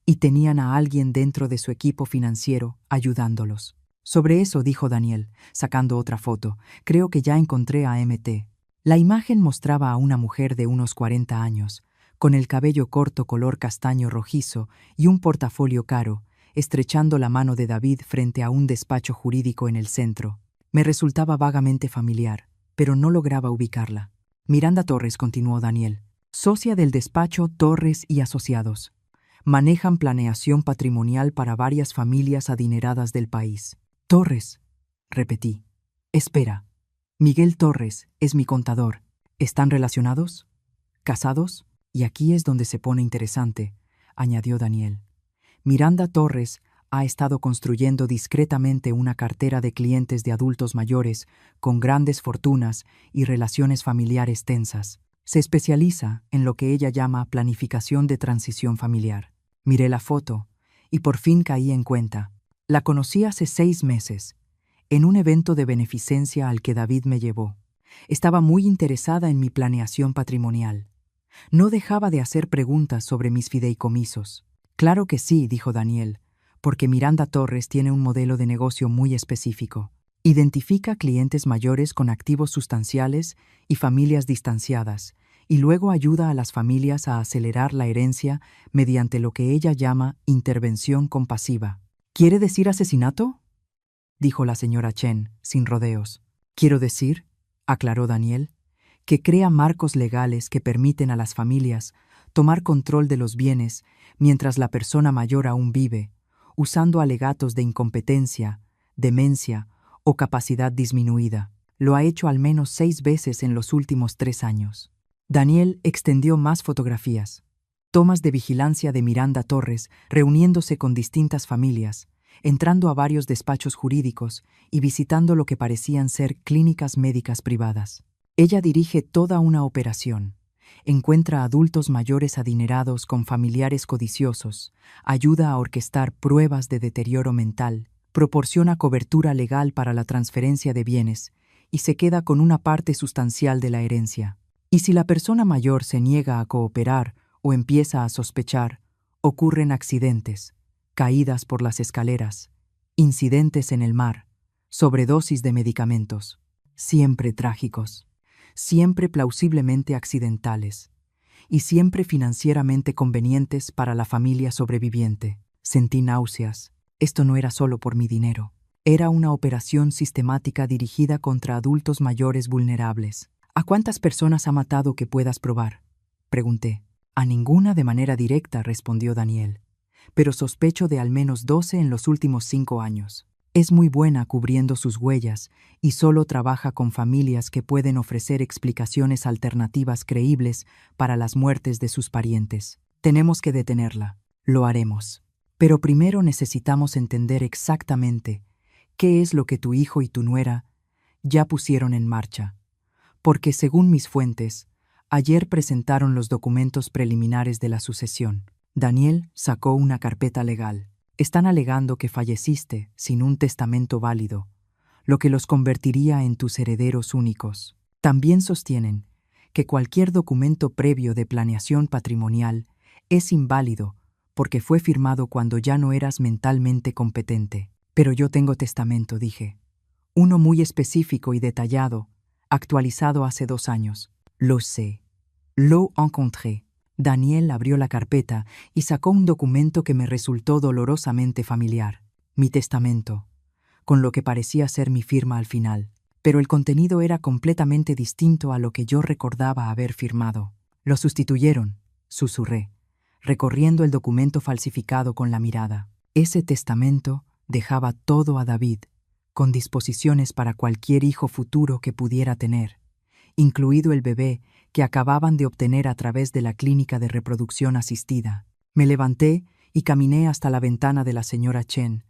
y tenían a alguien dentro de su equipo financiero ayudándolos. Sobre eso dijo Daniel, sacando otra foto. Creo que ya encontré a MT. La imagen mostraba a una mujer de unos 40 años, con el cabello corto color castaño rojizo y un portafolio caro, estrechando la mano de David frente a un despacho jurídico en el centro. Me resultaba vagamente familiar, pero no lograba ubicarla. Miranda Torres, continuó Daniel, socia del despacho Torres y Asociados. Manejan planeación patrimonial para varias familias adineradas del país. Torres, repetí. Espera. Miguel Torres es mi contador. ¿Están relacionados? ¿Casados? Y aquí es donde se pone interesante, añadió Daniel. Miranda Torres ha estado construyendo discretamente una cartera de clientes de adultos mayores con grandes fortunas y relaciones familiares tensas. Se especializa en lo que ella llama planificación de transición familiar. Miré la foto y por fin caí en cuenta. La conocí hace 6 meses, en un evento de beneficencia al que David me llevó. Estaba muy interesada en mi planeación patrimonial. No dejaba de hacer preguntas sobre mis fideicomisos. Claro que sí, dijo Daniel, porque Miranda Torres tiene un modelo de negocio muy específico. Identifica clientes mayores con activos sustanciales y familias distanciadas, y luego ayuda a las familias a acelerar la herencia mediante lo que ella llama intervención compasiva. ¿Quiere decir asesinato?, dijo la señora Chen, sin rodeos. Quiero decir, aclaró Daniel, que crea marcos legales que permiten a las familias tomar control de los bienes mientras la persona mayor aún vive, usando alegatos de incompetencia, demencia o capacidad disminuida. Lo ha hecho al menos 6 veces en los últimos 3 años. Daniel extendió más fotografías. Tomas de vigilancia de Miranda Torres reuniéndose con distintas familias, entrando a varios despachos jurídicos y visitando lo que parecían ser clínicas médicas privadas. Ella dirige toda una operación. Encuentra adultos mayores adinerados con familiares codiciosos, ayuda a orquestar pruebas de deterioro mental, proporciona cobertura legal para la transferencia de bienes y se queda con una parte sustancial de la herencia. Y si la persona mayor se niega a cooperar o empieza a sospechar, ocurren accidentes, caídas por las escaleras, incidentes en el mar, sobredosis de medicamentos, siempre trágicos, siempre plausiblemente accidentales y siempre financieramente convenientes para la familia sobreviviente. Sentí náuseas. Esto no era solo por mi dinero. Era una operación sistemática dirigida contra adultos mayores vulnerables. ¿A cuántas personas ha matado que puedas probar?, pregunté. A ninguna de manera directa, respondió Daniel, pero sospecho de al menos 12 en los últimos 5 años. Es muy buena cubriendo sus huellas y solo trabaja con familias que pueden ofrecer explicaciones alternativas creíbles para las muertes de sus parientes. Tenemos que detenerla. Lo haremos. Pero primero necesitamos entender exactamente qué es lo que tu hijo y tu nuera ya pusieron en marcha. Porque según mis fuentes, ayer presentaron los documentos preliminares de la sucesión. Daniel sacó una carpeta legal. Están alegando que falleciste sin un testamento válido, lo que los convertiría en tus herederos únicos. También sostienen que cualquier documento previo de planeación patrimonial es inválido porque fue firmado cuando ya no eras mentalmente competente. Pero yo tengo testamento, dije. Uno muy específico y detallado, actualizado hace 2 años. Lo sé. Lo encontré. Daniel abrió la carpeta y sacó un documento que me resultó dolorosamente familiar. Mi testamento, con lo que parecía ser mi firma al final. Pero el contenido era completamente distinto a lo que yo recordaba haber firmado. Lo sustituyeron, susurré, recorriendo el documento falsificado con la mirada. Ese testamento dejaba todo a David, con disposiciones para cualquier hijo futuro que pudiera tener, incluido el bebé que acababan de obtener a través de la clínica de reproducción asistida. Me levanté y caminé hasta la ventana de la señora Chen,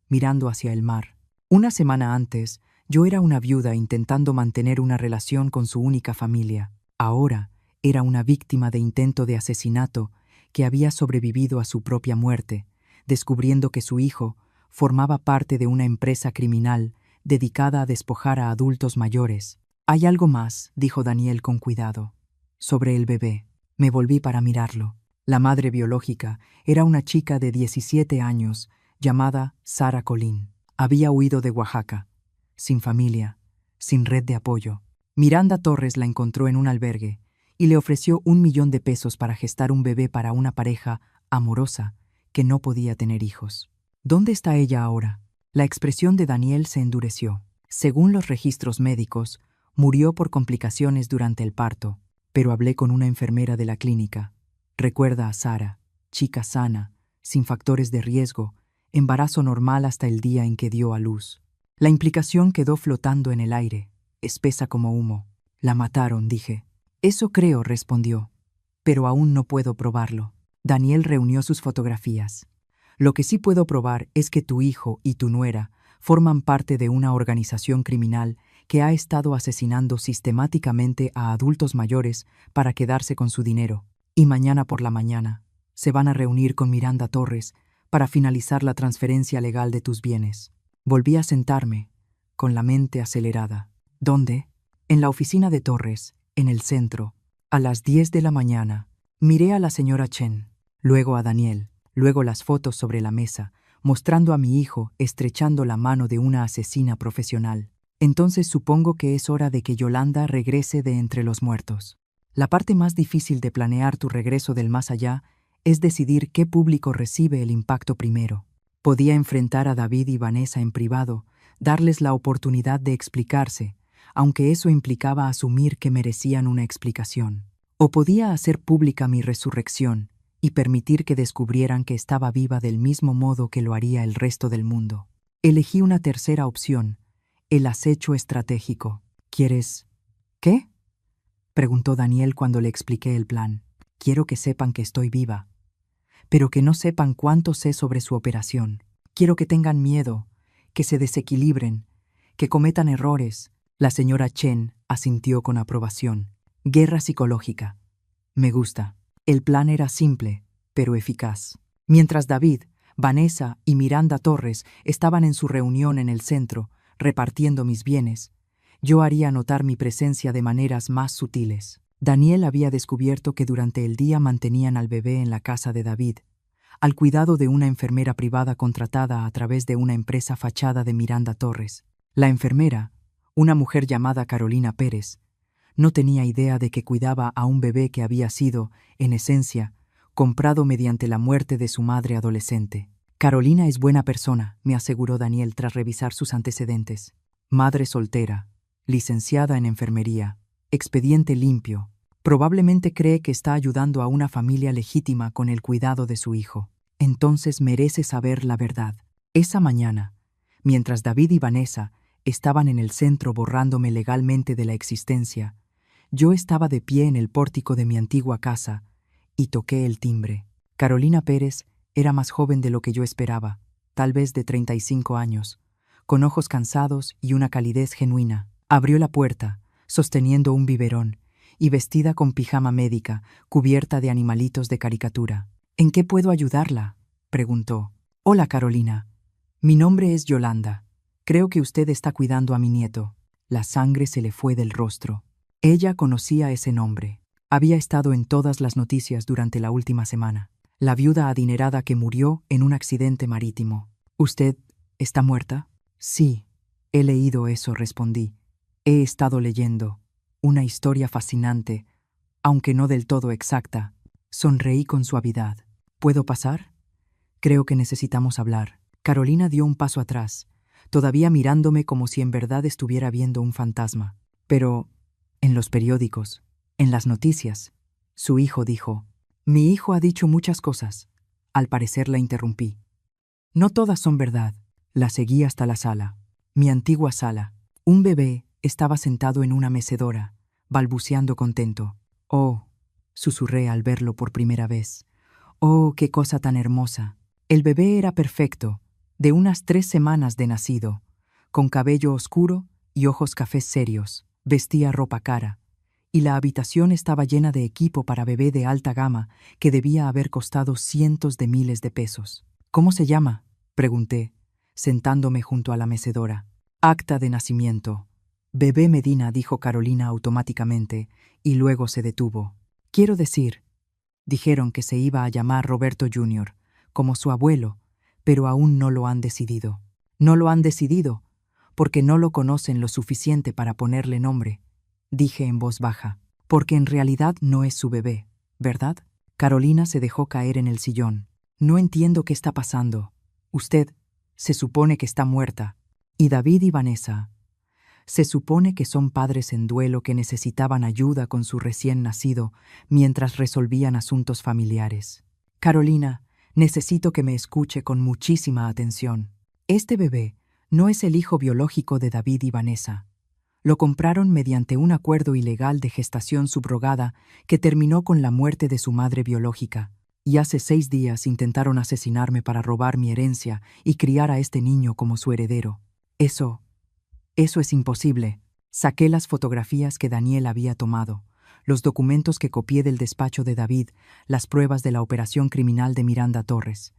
mirando hacia el mar. Una semana antes, yo era una viuda intentando mantener una relación con su única familia. Ahora era una víctima de intento de asesinato que había sobrevivido a su propia muerte, descubriendo que su hijo formaba parte de una empresa criminal dedicada a despojar a adultos mayores. «Hay algo más», dijo Daniel con cuidado. «Sobre el bebé». Me volví para mirarlo. La madre biológica era una chica de 17 años llamada Sara Colín. Había huido de Oaxaca, sin familia, sin red de apoyo. Miranda Torres la encontró en un albergue y le ofreció 1 millón de pesos para gestar un bebé para una pareja amorosa que no podía tener hijos. ¿Dónde está ella ahora? La expresión de Daniel se endureció. Según los registros médicos, murió por complicaciones durante el parto, pero hablé con una enfermera de la clínica. Recuerda a Sara, chica sana, sin factores de riesgo, embarazo normal hasta el día en que dio a luz. La implicación quedó flotando en el aire, espesa como humo. La mataron, dije. Eso creo, respondió, pero aún no puedo probarlo. Daniel reunió sus fotografías. Lo que sí puedo probar es que tu hijo y tu nuera forman parte de una organización criminal que ha estado asesinando sistemáticamente a adultos mayores para quedarse con su dinero. Y mañana por la mañana se van a reunir con Miranda Torres para finalizar la transferencia legal de tus bienes. Volví a sentarme, con la mente acelerada. ¿Dónde? En la oficina de Torres, en el centro, a las 10 de la mañana. Miré a la señora Chen, luego a Daniel, luego las fotos sobre la mesa, mostrando a mi hijo estrechando la mano de una asesina profesional. Entonces supongo que es hora de que Yolanda regrese de entre los muertos. La parte más difícil de planear tu regreso del más allá es decidir qué público recibe el impacto primero. Podía enfrentar a David y Vanessa en privado, darles la oportunidad de explicarse, aunque eso implicaba asumir que merecían una explicación. O podía hacer pública mi resurrección y permitir que descubrieran que estaba viva del mismo modo que lo haría el resto del mundo. Elegí una tercera opción, el acecho estratégico. ¿Quieres qué?, preguntó Daniel cuando le expliqué el plan. Quiero que sepan que estoy viva, pero que no sepan cuánto sé sobre su operación. Quiero que tengan miedo, que se desequilibren, que cometan errores. La señora Chen asintió con aprobación. Guerra psicológica. Me gusta. El plan era simple, pero eficaz. Mientras David, Vanessa y Miranda Torres estaban en su reunión en el centro, repartiendo mis bienes, yo haría notar mi presencia de maneras más sutiles. Daniel había descubierto que durante el día mantenían al bebé en la casa de David, al cuidado de una enfermera privada contratada a través de una empresa fachada de Miranda Torres. La enfermera, una mujer llamada Carolina Pérez, no tenía idea de que cuidaba a un bebé que había sido, en esencia, comprado mediante la muerte de su madre adolescente. Carolina es buena persona, me aseguró Daniel tras revisar sus antecedentes. Madre soltera, licenciada en enfermería, expediente limpio. Probablemente cree que está ayudando a una familia legítima con el cuidado de su hijo. Entonces merece saber la verdad. Esa mañana, mientras David y Vanessa estaban en el centro borrándome legalmente de la existencia, yo estaba de pie en el pórtico de mi antigua casa y toqué el timbre. Carolina Pérez era más joven de lo que yo esperaba, tal vez de 35 años, con ojos cansados y una calidez genuina. Abrió la puerta, sosteniendo un biberón, y vestida con pijama médica, cubierta de animalitos de caricatura. ¿En qué puedo ayudarla?, preguntó. Hola, Carolina. Mi nombre es Yolanda. Creo que usted está cuidando a mi nieto. La sangre se le fue del rostro. Ella conocía ese nombre. Había estado en todas las noticias durante la última semana. La viuda adinerada que murió en un accidente marítimo. ¿Usted está muerta? Sí, he leído eso, respondí. He estado leyendo. Una historia fascinante, aunque no del todo exacta. Sonreí con suavidad. ¿Puedo pasar? Creo que necesitamos hablar. Carolina dio un paso atrás, todavía mirándome como si en verdad estuviera viendo un fantasma. Pero, en los periódicos, en las noticias, su hijo dijo. Mi hijo ha dicho muchas cosas. Al parecer la interrumpí. No todas son verdad. La seguí hasta la sala. Mi antigua sala. Un bebé estaba sentado en una mecedora, balbuceando contento. Oh, susurré al verlo por primera vez. Oh, qué cosa tan hermosa. El bebé era perfecto, de unas 3 semanas de nacido, con cabello oscuro y ojos cafés serios. Vestía ropa cara, y la habitación estaba llena de equipo para bebé de alta gama que debía haber costado cientos de miles de pesos. ¿Cómo se llama?, pregunté, sentándome junto a la mecedora. Acta de nacimiento. Bebé Medina, dijo Carolina automáticamente, y luego se detuvo. Quiero decir, dijeron que se iba a llamar Roberto Jr., como su abuelo, pero aún no lo han decidido. No lo han decidido, porque no lo conocen lo suficiente para ponerle nombre, dije en voz baja, porque en realidad no es su bebé, ¿verdad? Carolina se dejó caer en el sillón. No entiendo qué está pasando. Usted se supone que está muerta. Y David y Vanessa se supone que son padres en duelo que necesitaban ayuda con su recién nacido mientras resolvían asuntos familiares. Carolina, necesito que me escuche con muchísima atención. Este bebé no es el hijo biológico de David y Vanessa. Lo compraron mediante un acuerdo ilegal de gestación subrogada que terminó con la muerte de su madre biológica. Y hace 6 días intentaron asesinarme para robar mi herencia y criar a este niño como su heredero. Eso es imposible. Saqué las fotografías que Daniel había tomado, los documentos que copié del despacho de David, las pruebas de la operación criminal de Miranda Torres.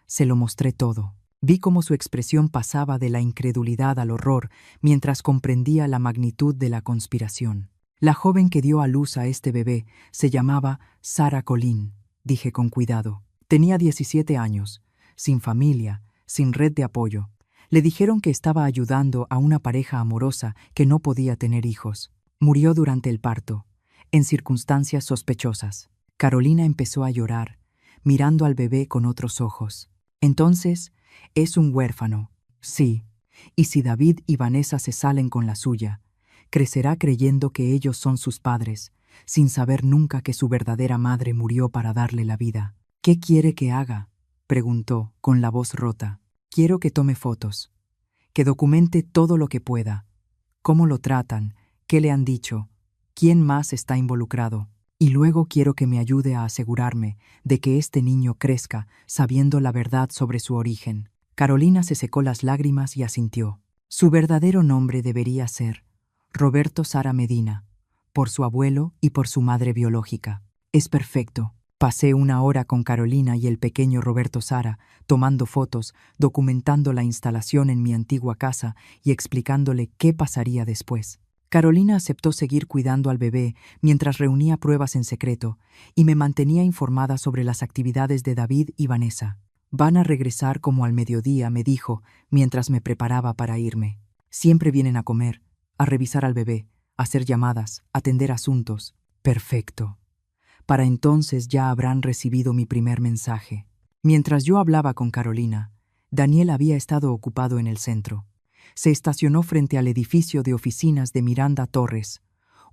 Se lo mostré todo. Vi cómo su expresión pasaba de la incredulidad al horror mientras comprendía la magnitud de la conspiración. La joven que dio a luz a este bebé se llamaba Sarah Colleen, dije con cuidado. Tenía 17 años, sin familia, sin red de apoyo. Le dijeron que estaba ayudando a una pareja amorosa que no podía tener hijos. Murió durante el parto, en circunstancias sospechosas. Carolina empezó a llorar, mirando al bebé con otros ojos. Entonces, es un huérfano. Sí, y si David y Vanessa se salen con la suya, crecerá creyendo que ellos son sus padres, sin saber nunca que su verdadera madre murió para darle la vida. ¿Qué quiere que haga?, preguntó, con la voz rota. Quiero que tome fotos, que documente todo lo que pueda. Cómo lo tratan, qué le han dicho, quién más está involucrado. Y luego quiero que me ayude a asegurarme de que este niño crezca sabiendo la verdad sobre su origen. Carolina se secó las lágrimas y asintió. Su verdadero nombre debería ser Roberto Sara Medina, por su abuelo y por su madre biológica. Es perfecto. Pasé 1 hora con Carolina y el pequeño Roberto Sara, tomando fotos, documentando la instalación en mi antigua casa y explicándole qué pasaría después. Carolina aceptó seguir cuidando al bebé mientras reunía pruebas en secreto y me mantenía informada sobre las actividades de David y Vanessa. Van a regresar como al mediodía, me dijo, mientras me preparaba para irme. Siempre vienen a comer, a revisar al bebé, a hacer llamadas, atender asuntos. Perfecto. Para entonces ya habrán recibido mi primer mensaje. Mientras yo hablaba con Carolina, Daniel había estado ocupado en el centro. Se estacionó frente al edificio de oficinas de Miranda Torres,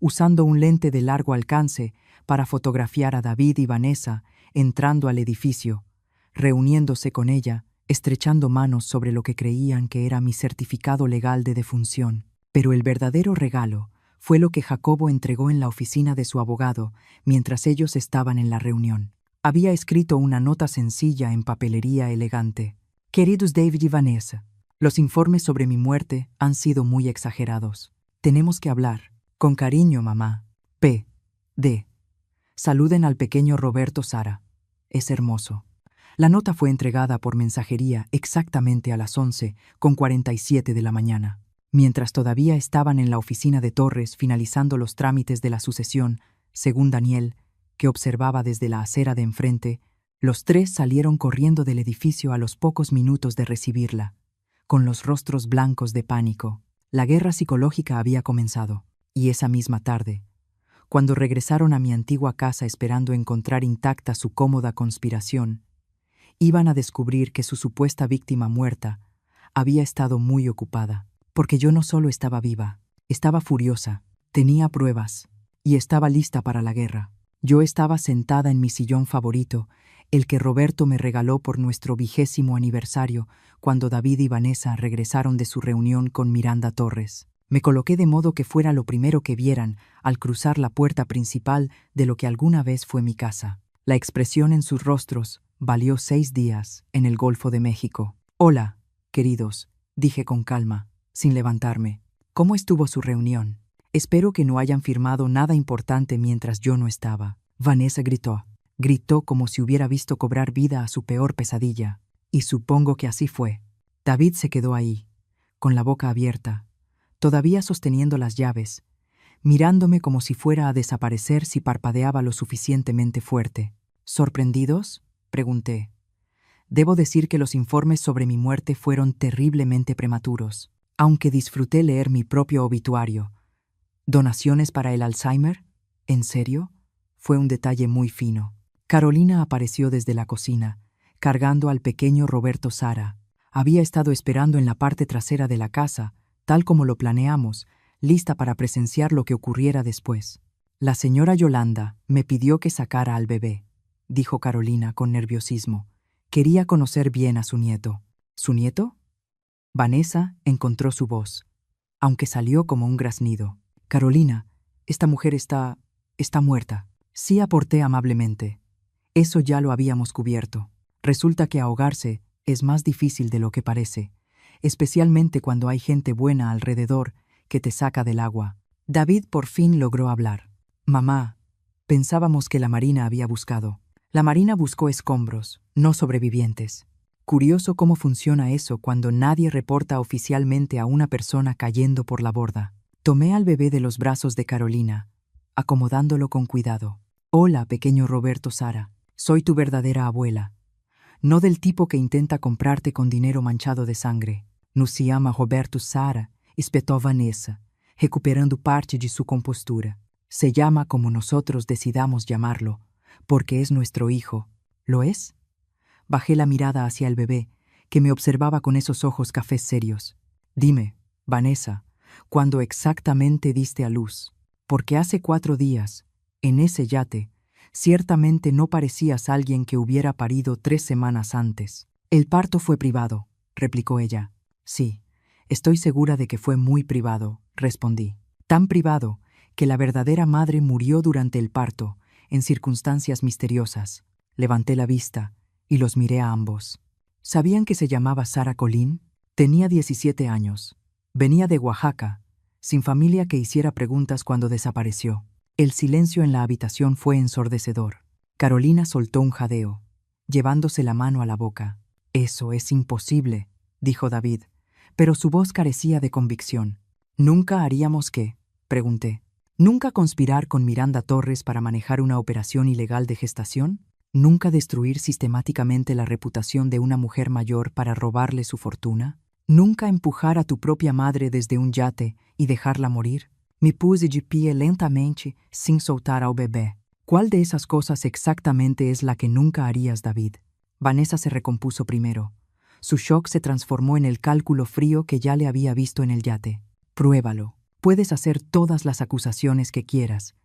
usando un lente de largo alcance para fotografiar a David y Vanessa entrando al edificio, reuniéndose con ella, estrechando manos sobre lo que creían que era mi certificado legal de defunción. Pero el verdadero regalo fue lo que Jacobo entregó en la oficina de su abogado mientras ellos estaban en la reunión. Había escrito una nota sencilla en papelería elegante. Queridos David y Vanessa, los informes sobre mi muerte han sido muy exagerados. Tenemos que hablar. Con cariño, mamá. P. D. Saluden al pequeño Roberto Sara. Es hermoso. La nota fue entregada por mensajería exactamente a las 11:47 de la mañana. Mientras todavía estaban en la oficina de Torres finalizando los trámites de la sucesión, según Daniel, que observaba desde la acera de enfrente, los tres salieron corriendo del edificio a los pocos minutos de recibirla, con los rostros blancos de pánico. La guerra psicológica había comenzado, y esa misma tarde, cuando regresaron a mi antigua casa esperando encontrar intacta su cómoda conspiración, iban a descubrir que su supuesta víctima muerta había estado muy ocupada, porque yo no solo estaba viva, estaba furiosa, tenía pruebas, y estaba lista para la guerra. Yo estaba sentada en mi sillón favorito, el que Roberto me regaló por nuestro 20º aniversario, cuando David y Vanessa regresaron de su reunión con Miranda Torres. Me coloqué de modo que fuera lo primero que vieran al cruzar la puerta principal de lo que alguna vez fue mi casa. La expresión en sus rostros valió 6 días en el Golfo de México. «Hola, queridos», dije con calma, sin levantarme. «¿Cómo estuvo su reunión? Espero que no hayan firmado nada importante mientras yo no estaba». Vanessa gritó. Gritó como si hubiera visto cobrar vida a su peor pesadilla. Y supongo que así fue. David se quedó ahí, con la boca abierta, todavía sosteniendo las llaves, mirándome como si fuera a desaparecer si parpadeaba lo suficientemente fuerte. ¿Sorprendidos?, pregunté. Debo decir que los informes sobre mi muerte fueron terriblemente prematuros, aunque disfruté leer mi propio obituario. ¿Donaciones para el Alzheimer? ¿En serio? Fue un detalle muy fino. Carolina apareció desde la cocina, cargando al pequeño Roberto Sara. Había estado esperando en la parte trasera de la casa, tal como lo planeamos, lista para presenciar lo que ocurriera después. La señora Yolanda me pidió que sacara al bebé, dijo Carolina con nerviosismo. Quería conocer bien a su nieto. ¿Su nieto? Vanessa encontró su voz, aunque salió como un graznido. Carolina, esta mujer está muerta. Sí, aporté amablemente. Eso ya lo habíamos cubierto. Resulta que ahogarse es más difícil de lo que parece, especialmente cuando hay gente buena alrededor que te saca del agua. David por fin logró hablar. Mamá, pensábamos que la Marina había buscado. La Marina buscó escombros, no sobrevivientes. Curioso cómo funciona eso cuando nadie reporta oficialmente a una persona cayendo por la borda. Tomé al bebé de los brazos de Carolina, acomodándolo con cuidado. Hola, pequeño Roberto Sara. Soy tu verdadera abuela. No del tipo que intenta comprarte con dinero manchado de sangre. No se llama Roberto Sara, espetó Vanessa, recuperando parte de su compostura. Se llama como nosotros decidamos llamarlo, porque es nuestro hijo. ¿Lo es? Bajé la mirada hacia el bebé, que me observaba con esos ojos cafés serios. Dime, Vanessa, ¿cuándo exactamente diste a luz? Porque hace 4 días, en ese yate, ciertamente no parecías alguien que hubiera parido 3 semanas antes. El parto fue privado, replicó ella. Sí, estoy segura de que fue muy privado, respondí. Tan privado que la verdadera madre murió durante el parto, en circunstancias misteriosas. Levanté la vista y los miré a ambos. ¿Sabían que se llamaba Sara Colín? Tenía 17 años. Venía de Oaxaca, sin familia que hiciera preguntas cuando desapareció. El silencio en la habitación fue ensordecedor. Carolina soltó un jadeo, llevándose la mano a la boca. «Eso es imposible», dijo David, pero su voz carecía de convicción. «¿Nunca haríamos qué?», pregunté. ¿Nunca conspirar con Miranda Torres para manejar una operación ilegal de gestación? ¿Nunca destruir sistemáticamente la reputación de una mujer mayor para robarle su fortuna? ¿Nunca empujar a tu propia madre desde un yate y dejarla morir? Me puse de pie lentamente sin soltar al bebé. ¿Cuál de esas cosas exactamente es la que nunca harías, David? Vanessa se recompuso primero. Su shock se transformó en el cálculo frío que ya le había visto en el yate. Pruébalo. Puedes hacer todas las acusaciones que quieras,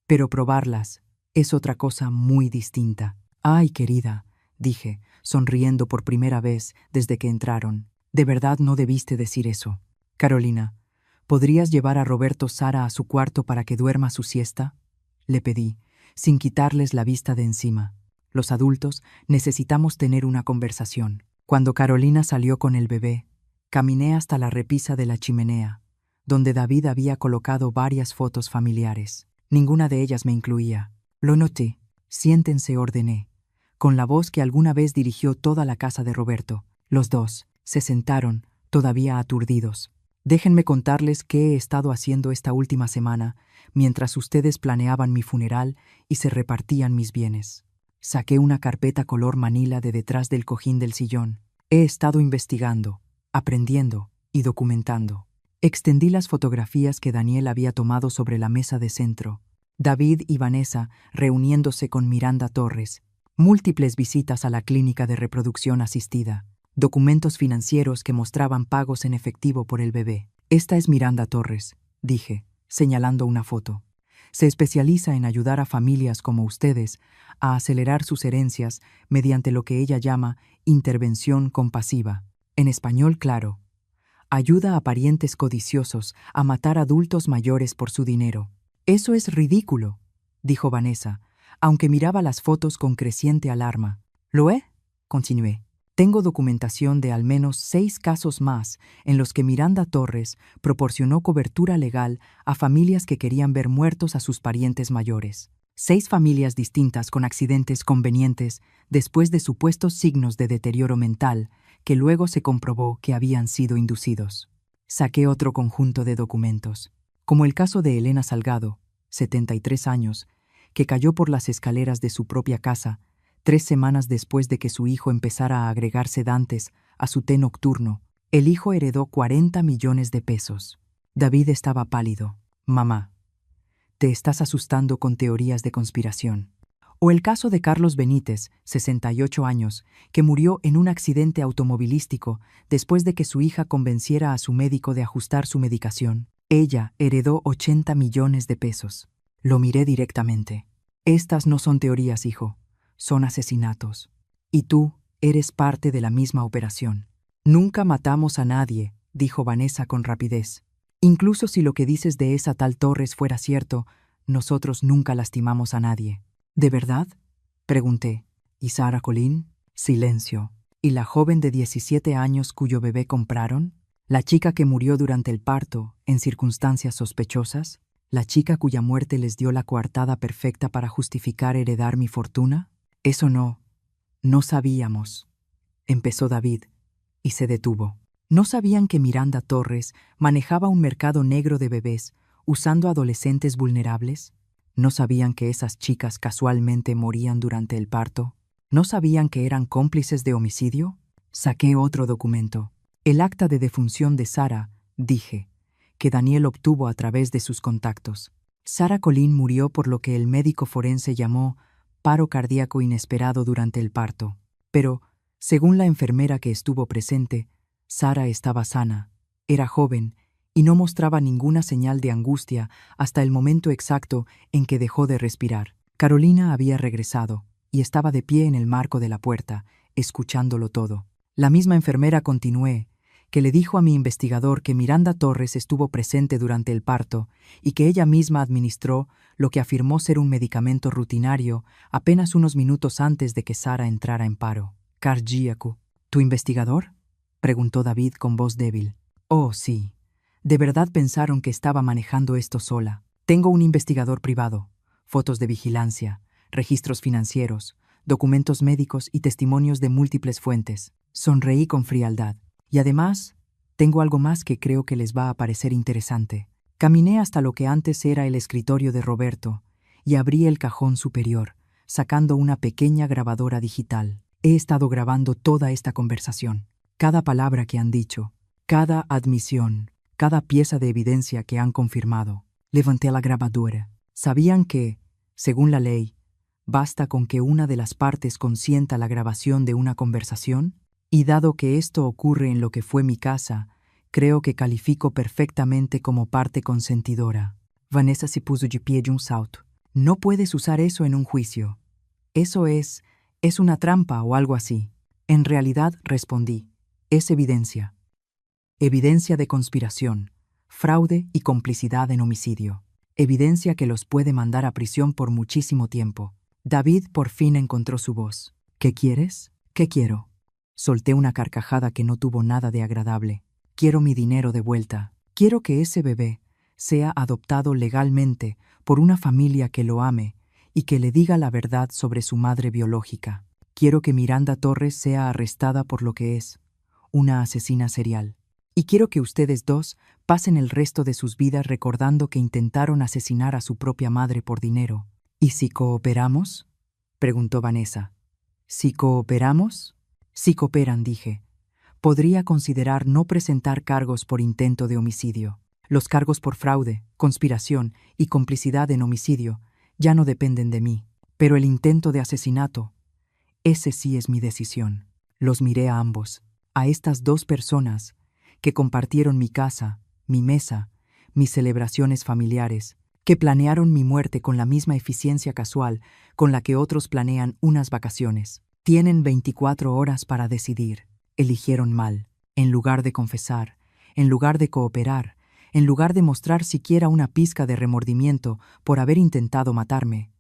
pero probarlas es otra cosa muy distinta. Ay, querida, dije, sonriendo por primera vez desde que entraron. De verdad no debiste decir eso. Carolina, ¿podrías llevar a Roberto Sara a su cuarto para que duerma su siesta? Le pedí, sin quitarles la vista de encima. Los adultos necesitamos tener una conversación. Cuando Carolina salió con el bebé, caminé hasta la repisa de la chimenea, donde David había colocado varias fotos familiares. Ninguna de ellas me incluía. Lo noté. Siéntense, ordené, con la voz que alguna vez dirigió toda la casa de Roberto. Los dos se sentaron, todavía aturdidos. Déjenme contarles qué he estado haciendo esta última semana, mientras ustedes planeaban mi funeral y se repartían mis bienes. Saqué una carpeta color manila de detrás del cojín del sillón. He estado investigando, aprendiendo y documentando. Extendí las fotografías que Daniel había tomado sobre la mesa de centro. David y Vanessa reuniéndose con Miranda Torres. Múltiples visitas a la clínica de reproducción asistida. Documentos financieros que mostraban pagos en efectivo por el bebé. Esta es Miranda Torres, dije, señalando una foto. Se especializa en ayudar a familias como ustedes a acelerar sus herencias mediante lo que ella llama intervención compasiva. En español claro, ayuda a parientes codiciosos a matar adultos mayores por su dinero. Eso es ridículo, dijo Vanessa, aunque miraba las fotos con creciente alarma. ¿Lo es? Continué. Tengo documentación de al menos 6 casos más en los que Miranda Torres proporcionó cobertura legal a familias que querían ver muertos a sus parientes mayores. 6 familias distintas con accidentes convenientes después de supuestos signos de deterioro mental que luego se comprobó que habían sido inducidos. Saqué otro conjunto de documentos, como el caso de Elena Salgado, 73 años, que cayó por las escaleras de su propia casa 3 semanas después de que su hijo empezara a agregar sedantes a su té nocturno. El hijo heredó 40 millones de pesos. David estaba pálido. Mamá, te estás asustando con teorías de conspiración. O el caso de Carlos Benítez, 68 años, que murió en un accidente automovilístico después de que su hija convenciera a su médico de ajustar su medicación. Ella heredó 80 millones de pesos. Lo miré directamente. Estas no son teorías, hijo. Son asesinatos. Y tú eres parte de la misma operación. Nunca matamos a nadie, dijo Vanessa con rapidez. Incluso si lo que dices de esa tal Torres fuera cierto, nosotros nunca lastimamos a nadie. ¿De verdad? Pregunté. ¿Y Sara Colín? Silencio. ¿Y la joven de 17 años cuyo bebé compraron? ¿La chica que murió durante el parto, en circunstancias sospechosas? ¿La chica cuya muerte les dio la coartada perfecta para justificar heredar mi fortuna? Eso no sabíamos, empezó David, y se detuvo. ¿No sabían que Miranda Torres manejaba un mercado negro de bebés usando adolescentes vulnerables? ¿No sabían que esas chicas casualmente morían durante el parto? ¿No sabían que eran cómplices de homicidio? Saqué otro documento. El acta de defunción de Sara, dije, que Daniel obtuvo a través de sus contactos. Sara Colín murió por lo que el médico forense llamó paro cardíaco inesperado durante el parto. Pero, según la enfermera que estuvo presente, Sara estaba sana, era joven y no mostraba ninguna señal de angustia hasta el momento exacto en que dejó de respirar. Carolina había regresado y estaba de pie en el marco de la puerta, escuchándolo todo. La misma enfermera continué, que le dijo a mi investigador que Miranda Torres estuvo presente durante el parto y que ella misma administró lo que afirmó ser un medicamento rutinario apenas unos minutos antes de que Sara entrara en paro cardíaco. ¿Tu investigador?, preguntó David con voz débil. Oh, sí. De verdad pensaron que estaba manejando esto sola. Tengo un investigador privado, fotos de vigilancia, registros financieros, documentos médicos y testimonios de múltiples fuentes. Sonreí con frialdad. Y además, tengo algo más que creo que les va a parecer interesante. Caminé hasta lo que antes era el escritorio de Roberto y abrí el cajón superior, sacando una pequeña grabadora digital. He estado grabando toda esta conversación. Cada palabra que han dicho, cada admisión, cada pieza de evidencia que han confirmado. Levanté la grabadora. ¿Sabían que, según la ley, basta con que una de las partes consienta la grabación de una conversación? Y dado que esto ocurre en lo que fue mi casa, creo que califico perfectamente como parte consentidora. Vanessa se puso de pie de un salto. No puedes usar eso en un juicio. Eso es una trampa o algo así. En realidad, respondí, es evidencia. Evidencia de conspiración, fraude y complicidad en homicidio. Evidencia que los puede mandar a prisión por muchísimo tiempo. David por fin encontró su voz. ¿Qué quieres? ¿Qué quiero? Solté una carcajada que no tuvo nada de agradable. Quiero mi dinero de vuelta. Quiero que ese bebé sea adoptado legalmente por una familia que lo ame y que le diga la verdad sobre su madre biológica. Quiero que Miranda Torres sea arrestada por lo que es, una asesina serial. Y quiero que ustedes dos pasen el resto de sus vidas recordando que intentaron asesinar a su propia madre por dinero. ¿Y si cooperamos?, preguntó Vanessa. ¿Si cooperamos? Si cooperan, dije. Podría considerar no presentar cargos por intento de homicidio. Los cargos por fraude, conspiración y complicidad en homicidio ya no dependen de mí. Pero el intento de asesinato, ese sí es mi decisión. Los miré a ambos, a estas dos personas que compartieron mi casa, mi mesa, mis celebraciones familiares, que planearon mi muerte con la misma eficiencia casual con la que otros planean unas vacaciones. Tienen 24 horas para decidir. Eligieron mal, en lugar de confesar, en lugar de cooperar, en lugar de mostrar siquiera una pizca de remordimiento por haber intentado matarme.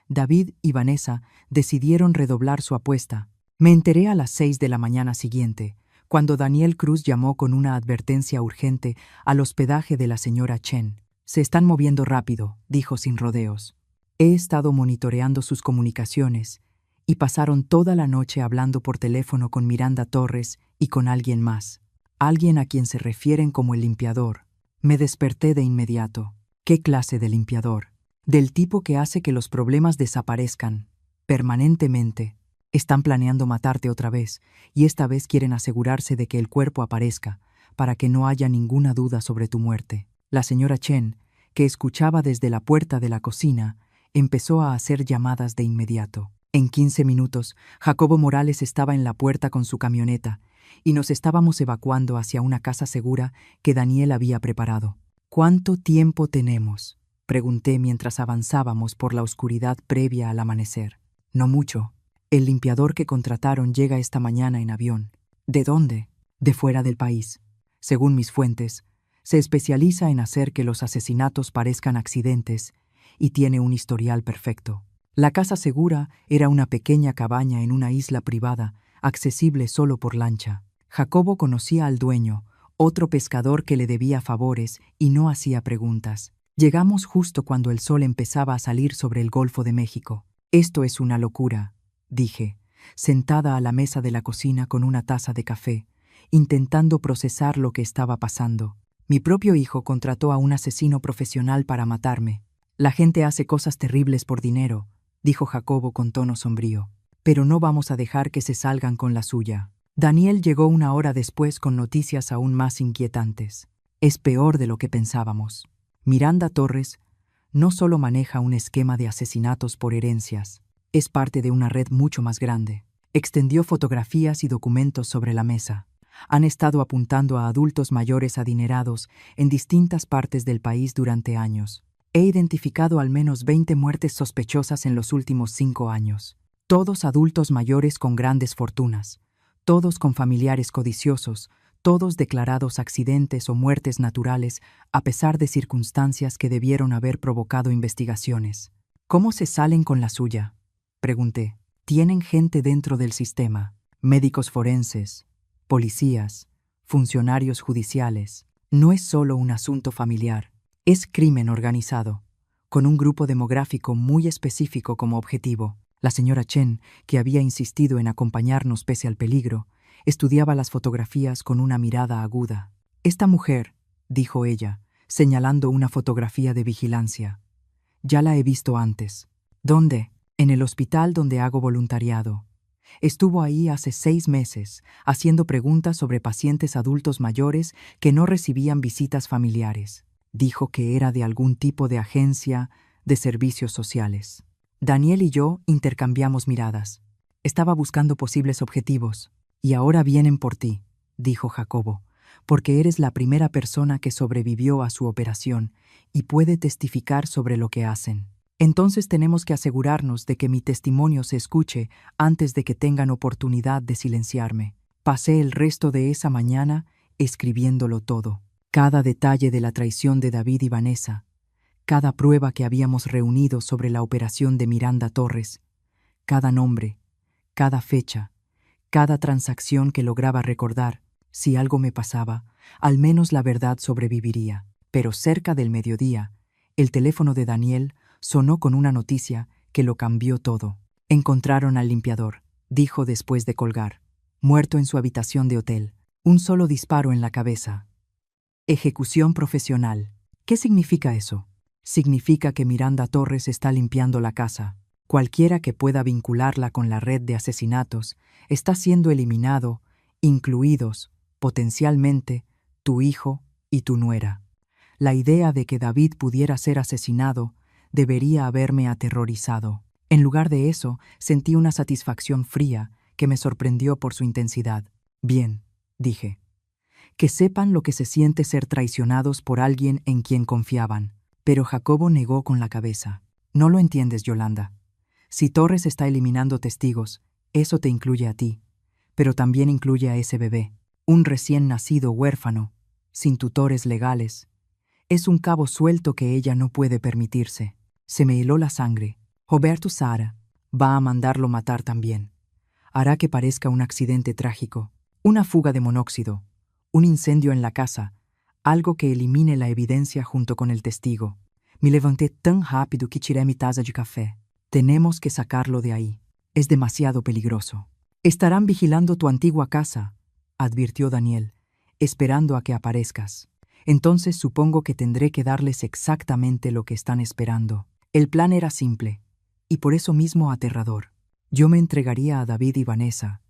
David y Vanessa decidieron redoblar su apuesta. Me enteré a las 6 de la mañana siguiente, cuando Daniel Cruz llamó con una advertencia urgente al hospedaje de la señora Chen. Se están moviendo rápido, dijo sin rodeos. He estado monitoreando sus comunicaciones y pasaron toda la noche hablando por teléfono con Miranda Torres y con alguien más, alguien a quien se refieren como el limpiador. Me desperté de inmediato. ¿Qué clase de limpiador? Del tipo que hace que los problemas desaparezcan, permanentemente. Están planeando matarte otra vez, y esta vez quieren asegurarse de que el cuerpo aparezca, para que no haya ninguna duda sobre tu muerte. La señora Chen, que escuchaba desde la puerta de la cocina, empezó a hacer llamadas de inmediato. En 15 minutos, Jacobo Morales estaba en la puerta con su camioneta, y nos estábamos evacuando hacia una casa segura que Daniel había preparado. ¿Cuánto tiempo tenemos?, pregunté mientras avanzábamos por la oscuridad previa al amanecer. No mucho. El limpiador que contrataron llega esta mañana en avión. ¿De dónde? De fuera del país. Según mis fuentes, se especializa en hacer que los asesinatos parezcan accidentes y tiene un historial perfecto. La casa segura era una pequeña cabaña en una isla privada, accesible solo por lancha. Jacobo conocía al dueño, otro pescador que le debía favores y no hacía preguntas. Llegamos justo cuando el sol empezaba a salir sobre el Golfo de México. Esto es una locura, dije, sentada a la mesa de la cocina con una taza de café, intentando procesar lo que estaba pasando. Mi propio hijo contrató a un asesino profesional para matarme. La gente hace cosas terribles por dinero, dijo Jacobo con tono sombrío. Pero no vamos a dejar que se salgan con la suya. Daniel llegó una hora después con noticias aún más inquietantes. Es peor de lo que pensábamos. Miranda Torres no solo maneja un esquema de asesinatos por herencias, es parte de una red mucho más grande. Extendió fotografías y documentos sobre la mesa. Han estado apuntando a adultos mayores adinerados en distintas partes del país durante años. He identificado al menos 20 muertes sospechosas en los últimos 5 años. Todos adultos mayores con grandes fortunas. Todos con familiares codiciosos. Todos declarados accidentes o muertes naturales a pesar de circunstancias que debieron haber provocado investigaciones. ¿Cómo se salen con la suya?, pregunté. Tienen gente dentro del sistema, médicos forenses, policías, funcionarios judiciales. No es solo un asunto familiar, es crimen organizado, con un grupo demográfico muy específico como objetivo. La señora Chen, que había insistido en acompañarnos pese al peligro, estudiaba las fotografías con una mirada aguda. Esta mujer, dijo ella, señalando una fotografía de vigilancia. Ya la he visto antes. ¿Dónde? En el hospital donde hago voluntariado. Estuvo ahí hace 6 meses, haciendo preguntas sobre pacientes adultos mayores que no recibían visitas familiares. Dijo que era de algún tipo de agencia de servicios sociales. Daniel y yo intercambiamos miradas. Estaba buscando posibles objetivos. Y ahora vienen por ti, dijo Jacobo, porque eres la primera persona que sobrevivió a su operación y puede testificar sobre lo que hacen. Entonces tenemos que asegurarnos de que mi testimonio se escuche antes de que tengan oportunidad de silenciarme. Pasé el resto de esa mañana escribiéndolo todo. Cada detalle de la traición de David y Vanessa, cada prueba que habíamos reunido sobre la operación de Miranda Torres, cada nombre, cada fecha, cada transacción que lograba recordar. Si algo me pasaba, al menos la verdad sobreviviría. Pero cerca del mediodía, el teléfono de Daniel sonó con una noticia que lo cambió todo. Encontraron al limpiador, dijo después de colgar. Muerto en su habitación de hotel. Un solo disparo en la cabeza. Ejecución profesional. ¿Qué significa eso? Significa que Miranda Torres está limpiando la casa. Cualquiera que pueda vincularla con la red de asesinatos está siendo eliminado, incluidos, potencialmente, tu hijo y tu nuera. La idea de que David pudiera ser asesinado debería haberme aterrorizado. En lugar de eso, sentí una satisfacción fría que me sorprendió por su intensidad. Bien, dije. Que sepan lo que se siente ser traicionados por alguien en quien confiaban. Pero Jacobo negó con la cabeza. No lo entiendes, Yolanda. Si Torres está eliminando testigos, eso te incluye a ti, pero también incluye a ese bebé, un recién nacido huérfano, sin tutores legales. Es un cabo suelto que ella no puede permitirse. Se me heló la sangre. Roberto Sara va a mandarlo matar también. Hará que parezca un accidente trágico, una fuga de monóxido, un incendio en la casa, algo que elimine la evidencia junto con el testigo. Me levanté tan rápido que tiré mi taza de café. Tenemos que sacarlo de ahí. Es demasiado peligroso. Estarán vigilando tu antigua casa, advirtió Daniel, esperando a que aparezcas. Entonces supongo que tendré que darles exactamente lo que están esperando. El plan era simple, y por eso mismo aterrador. Yo me entregaría a David y Vanessa.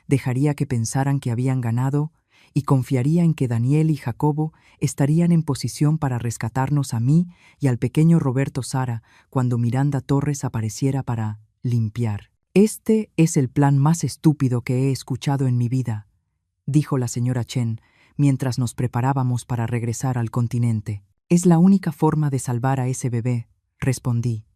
Dejaría que pensaran que habían ganado y confiaría en que Daniel y Jacobo estarían en posición para rescatarnos a mí y al pequeño Roberto Sara cuando Miranda Torres apareciera para limpiar. Este es el plan más estúpido que he escuchado en mi vida, dijo la señora Chen mientras nos preparábamos para regresar al continente. Es la única forma de salvar a ese bebé, respondí,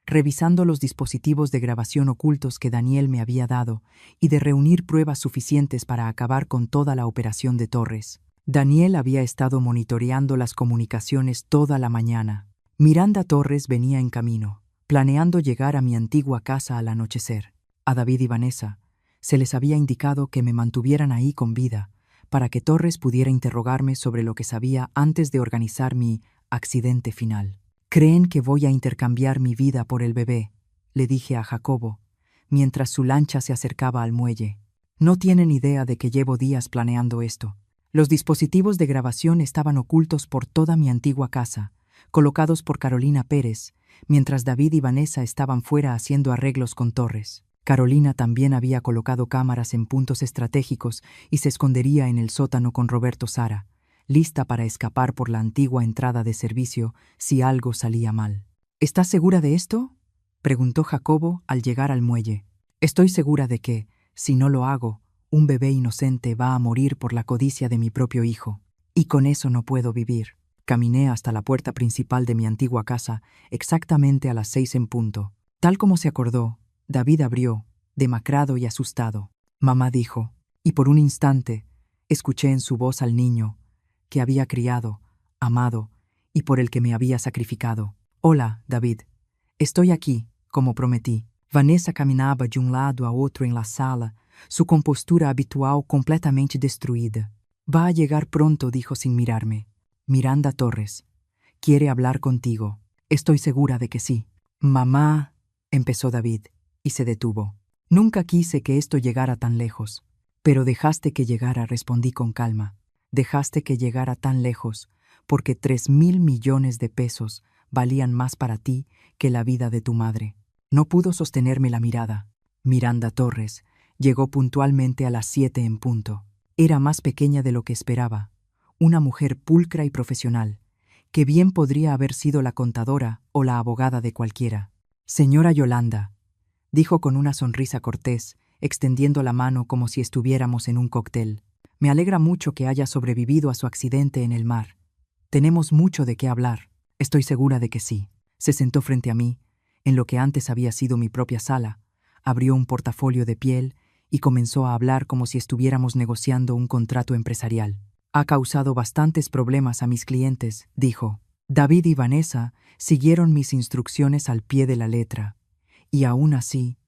revisando los dispositivos de grabación ocultos que Daniel me había dado y de reunir pruebas suficientes para acabar con toda la operación de Torres. Daniel había estado monitoreando las comunicaciones toda la mañana. Miranda Torres venía en camino, planeando llegar a mi antigua casa al anochecer. A David y Vanessa se les había indicado que me mantuvieran ahí con vida, para que Torres pudiera interrogarme sobre lo que sabía antes de organizar mi accidente final. «Creen que voy a intercambiar mi vida por el bebé», le dije a Jacobo, mientras su lancha se acercaba al muelle. «No tienen idea de que llevo días planeando esto. Los dispositivos de grabación estaban ocultos por toda mi antigua casa, colocados por Carolina Pérez, mientras David y Vanessa estaban fuera haciendo arreglos con Torres. Carolina también había colocado cámaras en puntos estratégicos y se escondería en el sótano con Roberto Sara, lista para escapar por la antigua entrada de servicio si algo salía mal. «¿Estás segura de esto?», preguntó Jacobo al llegar al muelle. «Estoy segura de que, si no lo hago, un bebé inocente va a morir por la codicia de mi propio hijo. Y con eso no puedo vivir». Caminé hasta la puerta principal de mi antigua casa, exactamente a las 6 en punto. Tal como se acordó, David abrió, demacrado y asustado. «Mamá», dijo, y por un instante escuché en su voz al niño que había criado, amado y por el que me había sacrificado. «Hola, David. Estoy aquí, como prometí». Vanessa caminaba de un lado a otro en la sala, su compostura habitual completamente destruida. «Va a llegar pronto», dijo sin mirarme. «Miranda Torres. Quiere hablar contigo». «Estoy segura de que sí». «Mamá», empezó David, y se detuvo. «Nunca quise que esto llegara tan lejos». «Pero dejaste que llegara», respondí con calma. «Dejaste que llegara tan lejos, porque 3.000 millones de pesos valían más para ti que la vida de tu madre». No pudo sostenerme la mirada. Miranda Torres llegó puntualmente a las 7 en punto. Era más pequeña de lo que esperaba, una mujer pulcra y profesional, que bien podría haber sido la contadora o la abogada de cualquiera. «Señora Yolanda», dijo con una sonrisa cortés, extendiendo la mano como si estuviéramos en un cóctel. «Me alegra mucho que haya sobrevivido a su accidente en el mar. Tenemos mucho de qué hablar». «Estoy segura de que sí». Se sentó frente a mí, en lo que antes había sido mi propia sala, abrió un portafolio de piel y comenzó a hablar como si estuviéramos negociando un contrato empresarial. «Ha causado bastantes problemas a mis clientes», dijo. «David y Vanessa siguieron mis instrucciones al pie de la letra. Y aún así,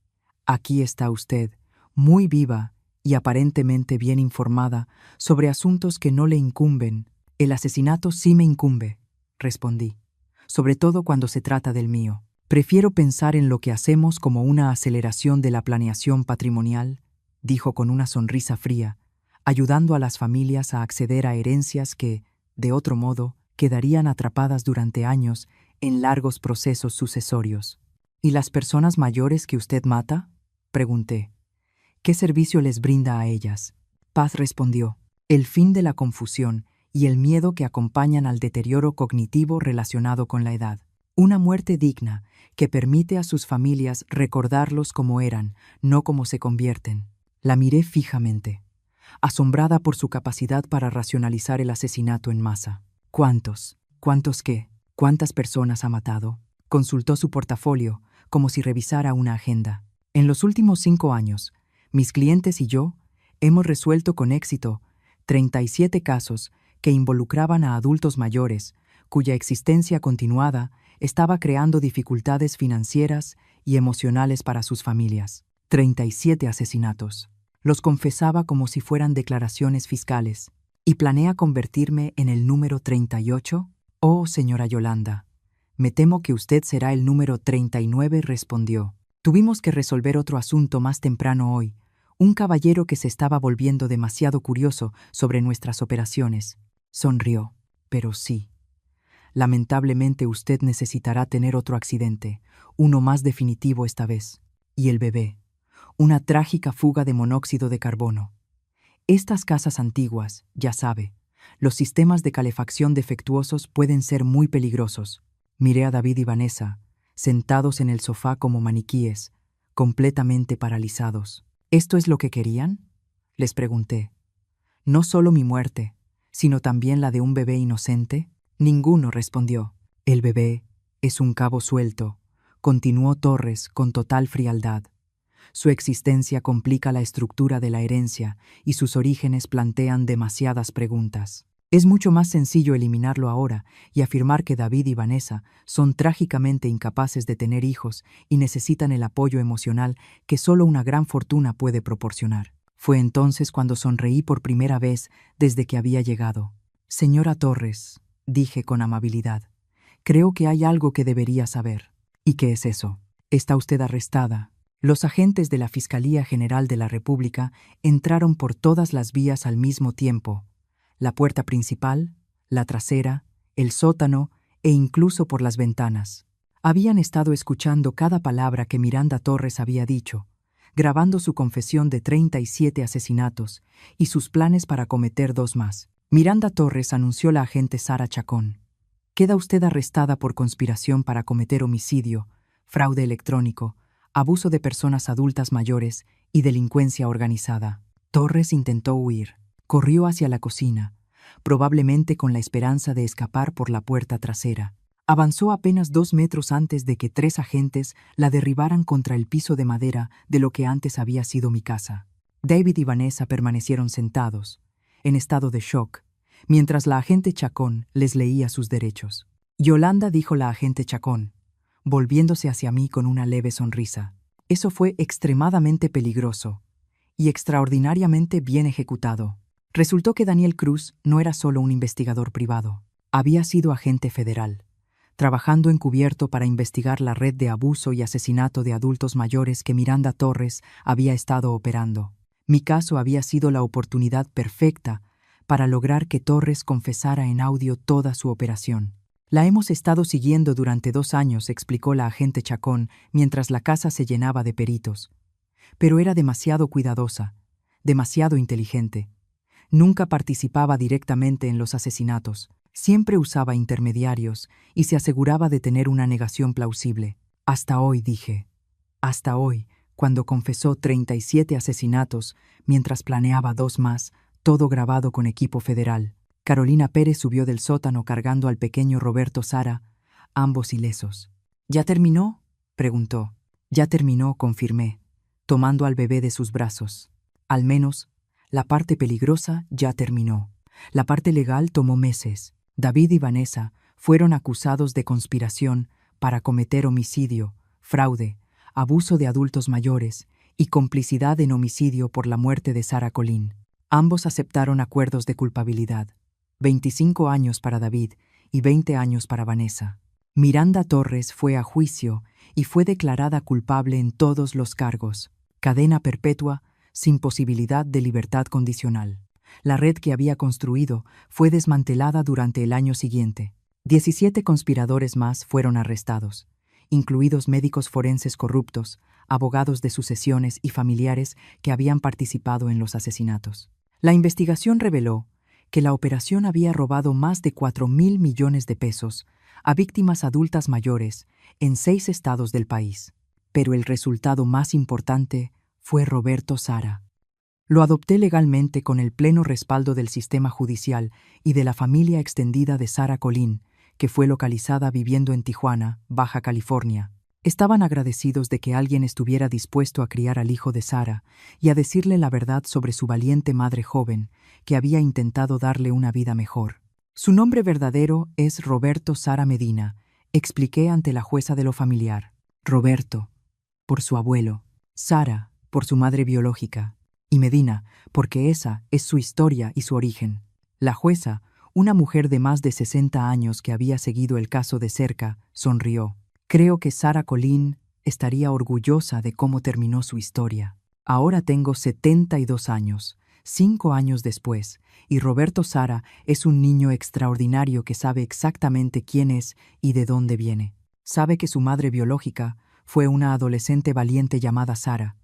aquí está usted, muy viva y aparentemente bien informada sobre asuntos que no le incumben. El asesinato sí me incumbe, respondí, sobre todo cuando se trata del mío. Prefiero pensar en lo que hacemos como una aceleración de la planeación patrimonial, dijo con una sonrisa fría, ayudando a las familias a acceder a herencias que, de otro modo, quedarían atrapadas durante años en largos procesos sucesorios. ¿Y las personas mayores que usted mata?, pregunté. ¿Qué servicio les brinda a ellas? Paz respondió, el fin de la confusión y el miedo que acompañan al deterioro cognitivo relacionado con la edad. Una muerte digna que permite a sus familias recordarlos como eran, no como se convierten. La miré fijamente, asombrada por su capacidad para racionalizar el asesinato en masa. ¿Cuántos? ¿Cuántos qué? ¿Cuántas personas ha matado? Consultó su portafolio, como si revisara una agenda. En los últimos 5 años, mis clientes y yo hemos resuelto con éxito 37 casos que involucraban a adultos mayores, cuya existencia continuada estaba creando dificultades financieras y emocionales para sus familias. 37 asesinatos. Los confesaba como si fueran declaraciones fiscales. ¿Y planea convertirme en el número 38? Oh, señora Yolanda, me temo que usted será el número 39, respondió. Tuvimos que resolver otro asunto más temprano hoy, un caballero que se estaba volviendo demasiado curioso sobre nuestras operaciones. Sonrió. Pero sí. Lamentablemente usted necesitará tener otro accidente, uno más definitivo esta vez. Y el bebé. Una trágica fuga de monóxido de carbono. Estas casas antiguas, ya sabe, los sistemas de calefacción defectuosos pueden ser muy peligrosos. Miré a David y Vanessa, sentados en el sofá como maniquíes, completamente paralizados. ¿Esto es lo que querían?, les pregunté. ¿No solo mi muerte, sino también la de un bebé inocente? Ninguno respondió. El bebé es un cabo suelto, continuó Torres con total frialdad. Su existencia complica la estructura de la herencia y sus orígenes plantean demasiadas preguntas. Es mucho más sencillo eliminarlo ahora y afirmar que David y Vanessa son trágicamente incapaces de tener hijos y necesitan el apoyo emocional que solo una gran fortuna puede proporcionar. Fue entonces cuando sonreí por primera vez desde que había llegado. Señora Torres, dije con amabilidad, creo que hay algo que debería saber. ¿Y qué es eso? Está usted arrestada. Los agentes de la Fiscalía General de la República entraron por todas las vías al mismo tiempo, la puerta principal, la trasera, el sótano e incluso por las ventanas. Habían estado escuchando cada palabra que Miranda Torres había dicho, grabando su confesión de 37 asesinatos y sus planes para cometer 2 más. Miranda Torres, anunció la agente Sara Chacón. Queda usted arrestada por conspiración para cometer homicidio, fraude electrónico, abuso de personas adultas mayores y delincuencia organizada. Torres intentó huir. Corrió hacia la cocina, probablemente con la esperanza de escapar por la puerta trasera. Avanzó apenas 2 metros antes de que 3 agentes la derribaran contra el piso de madera de lo que antes había sido mi casa. David y Vanessa permanecieron sentados, en estado de shock, mientras la agente Chacón les leía sus derechos. Yolanda, dijo la agente Chacón, volviéndose hacia mí con una leve sonrisa. Eso fue extremadamente peligroso y extraordinariamente bien ejecutado. Resultó que Daniel Cruz no era solo un investigador privado. Había sido agente federal, trabajando encubierto para investigar la red de abuso y asesinato de adultos mayores que Miranda Torres había estado operando. Mi caso había sido la oportunidad perfecta para lograr que Torres confesara en audio toda su operación. La hemos estado siguiendo durante 2 años, explicó la agente Chacón mientras la casa se llenaba de peritos. Pero era demasiado cuidadosa, demasiado inteligente. Nunca participaba directamente en los asesinatos. Siempre usaba intermediarios y se aseguraba de tener una negación plausible. Hasta hoy, dije. Hasta hoy, cuando confesó 37 asesinatos mientras planeaba 2 más, todo grabado con equipo federal. Carolina Pérez subió del sótano cargando al pequeño Roberto Sara, ambos ilesos. ¿Ya terminó?, preguntó. Ya terminó, confirmé, tomando al bebé de sus brazos. Al menos, la parte peligrosa ya terminó. La parte legal tomó meses. David y Vanessa fueron acusados de conspiración para cometer homicidio, fraude, abuso de adultos mayores y complicidad en homicidio por la muerte de Sarah Colleen. Ambos aceptaron acuerdos de culpabilidad, 25 años para David y 20 años para Vanessa. Miranda Torres fue a juicio y fue declarada culpable en todos los cargos, cadena perpetua, sin posibilidad de libertad condicional. La red que había construido fue desmantelada durante el año siguiente. 17 conspiradores más fueron arrestados, incluidos médicos forenses corruptos, abogados de sucesiones y familiares que habían participado en los asesinatos. La investigación reveló que la operación había robado más de 4.000 millones de pesos a víctimas adultas mayores en 6 estados del país. Pero el resultado más importante fue Roberto Sara. Lo adopté legalmente con el pleno respaldo del sistema judicial y de la familia extendida de Sarah Colleen, que fue localizada viviendo en Tijuana, Baja California. Estaban agradecidos de que alguien estuviera dispuesto a criar al hijo de Sarah y a decirle la verdad sobre su valiente madre joven, que había intentado darle una vida mejor. Su nombre verdadero es Roberto Sara Medina, expliqué ante la jueza de lo familiar. Roberto, por su abuelo, Sara, por su madre biológica, y Medina, porque esa es su historia y su origen. La jueza, una mujer de más de 60 años que había seguido el caso de cerca, sonrió. Creo que Sarah Colleen estaría orgullosa de cómo terminó su historia. Ahora tengo 72 años, 5 años después, y Roberto Sara es un niño extraordinario que sabe exactamente quién es y de dónde viene. Sabe que su madre biológica fue una adolescente valiente llamada Sara,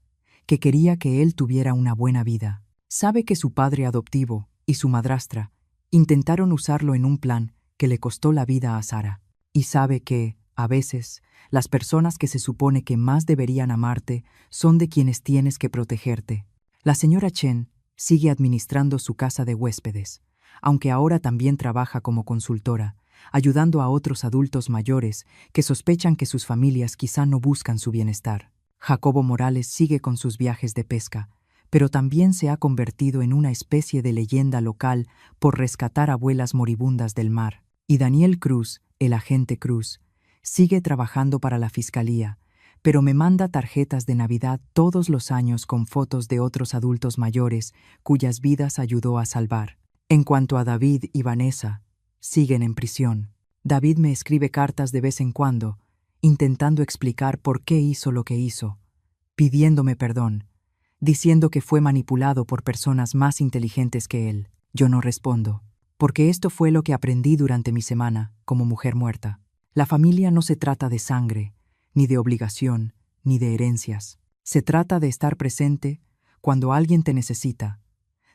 que quería que él tuviera una buena vida. Sabe que su padre adoptivo y su madrastra intentaron usarlo en un plan que le costó la vida a Sara. Y sabe que, a veces, las personas que se supone que más deberían amarte son de quienes tienes que protegerte. La señora Chen sigue administrando su casa de huéspedes, aunque ahora también trabaja como consultora, ayudando a otros adultos mayores que sospechan que sus familias quizá no buscan su bienestar. Jacobo Morales sigue con sus viajes de pesca, pero también se ha convertido en una especie de leyenda local por rescatar abuelas moribundas del mar. Y Daniel Cruz, el agente Cruz, sigue trabajando para la fiscalía, pero me manda tarjetas de Navidad todos los años con fotos de otros adultos mayores cuyas vidas ayudó a salvar. En cuanto a David y Vanessa, siguen en prisión. David me escribe cartas de vez en cuando, intentando explicar por qué hizo lo que hizo, pidiéndome perdón, diciendo que fue manipulado por personas más inteligentes que él. Yo no respondo, porque esto fue lo que aprendí durante mi semana como mujer muerta. La familia no se trata de sangre, ni de obligación, ni de herencias. Se trata de estar presente cuando alguien te necesita,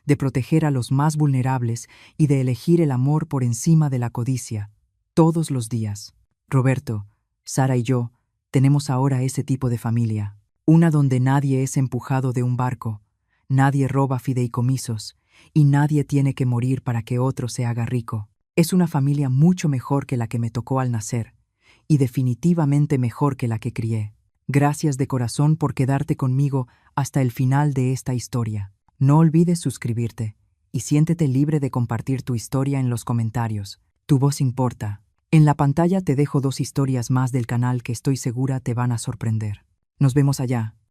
de proteger a los más vulnerables y de elegir el amor por encima de la codicia, todos los días. Roberto, Sara y yo tenemos ahora ese tipo de familia, una donde nadie es empujado de un barco, nadie roba fideicomisos y nadie tiene que morir para que otro se haga rico. Es una familia mucho mejor que la que me tocó al nacer, y definitivamente mejor que la que crié. Gracias de corazón por quedarte conmigo hasta el final de esta historia. No olvides suscribirte, y siéntete libre de compartir tu historia en los comentarios. Tu voz importa. En la pantalla te dejo 2 historias más del canal que estoy segura te van a sorprender. Nos vemos allá.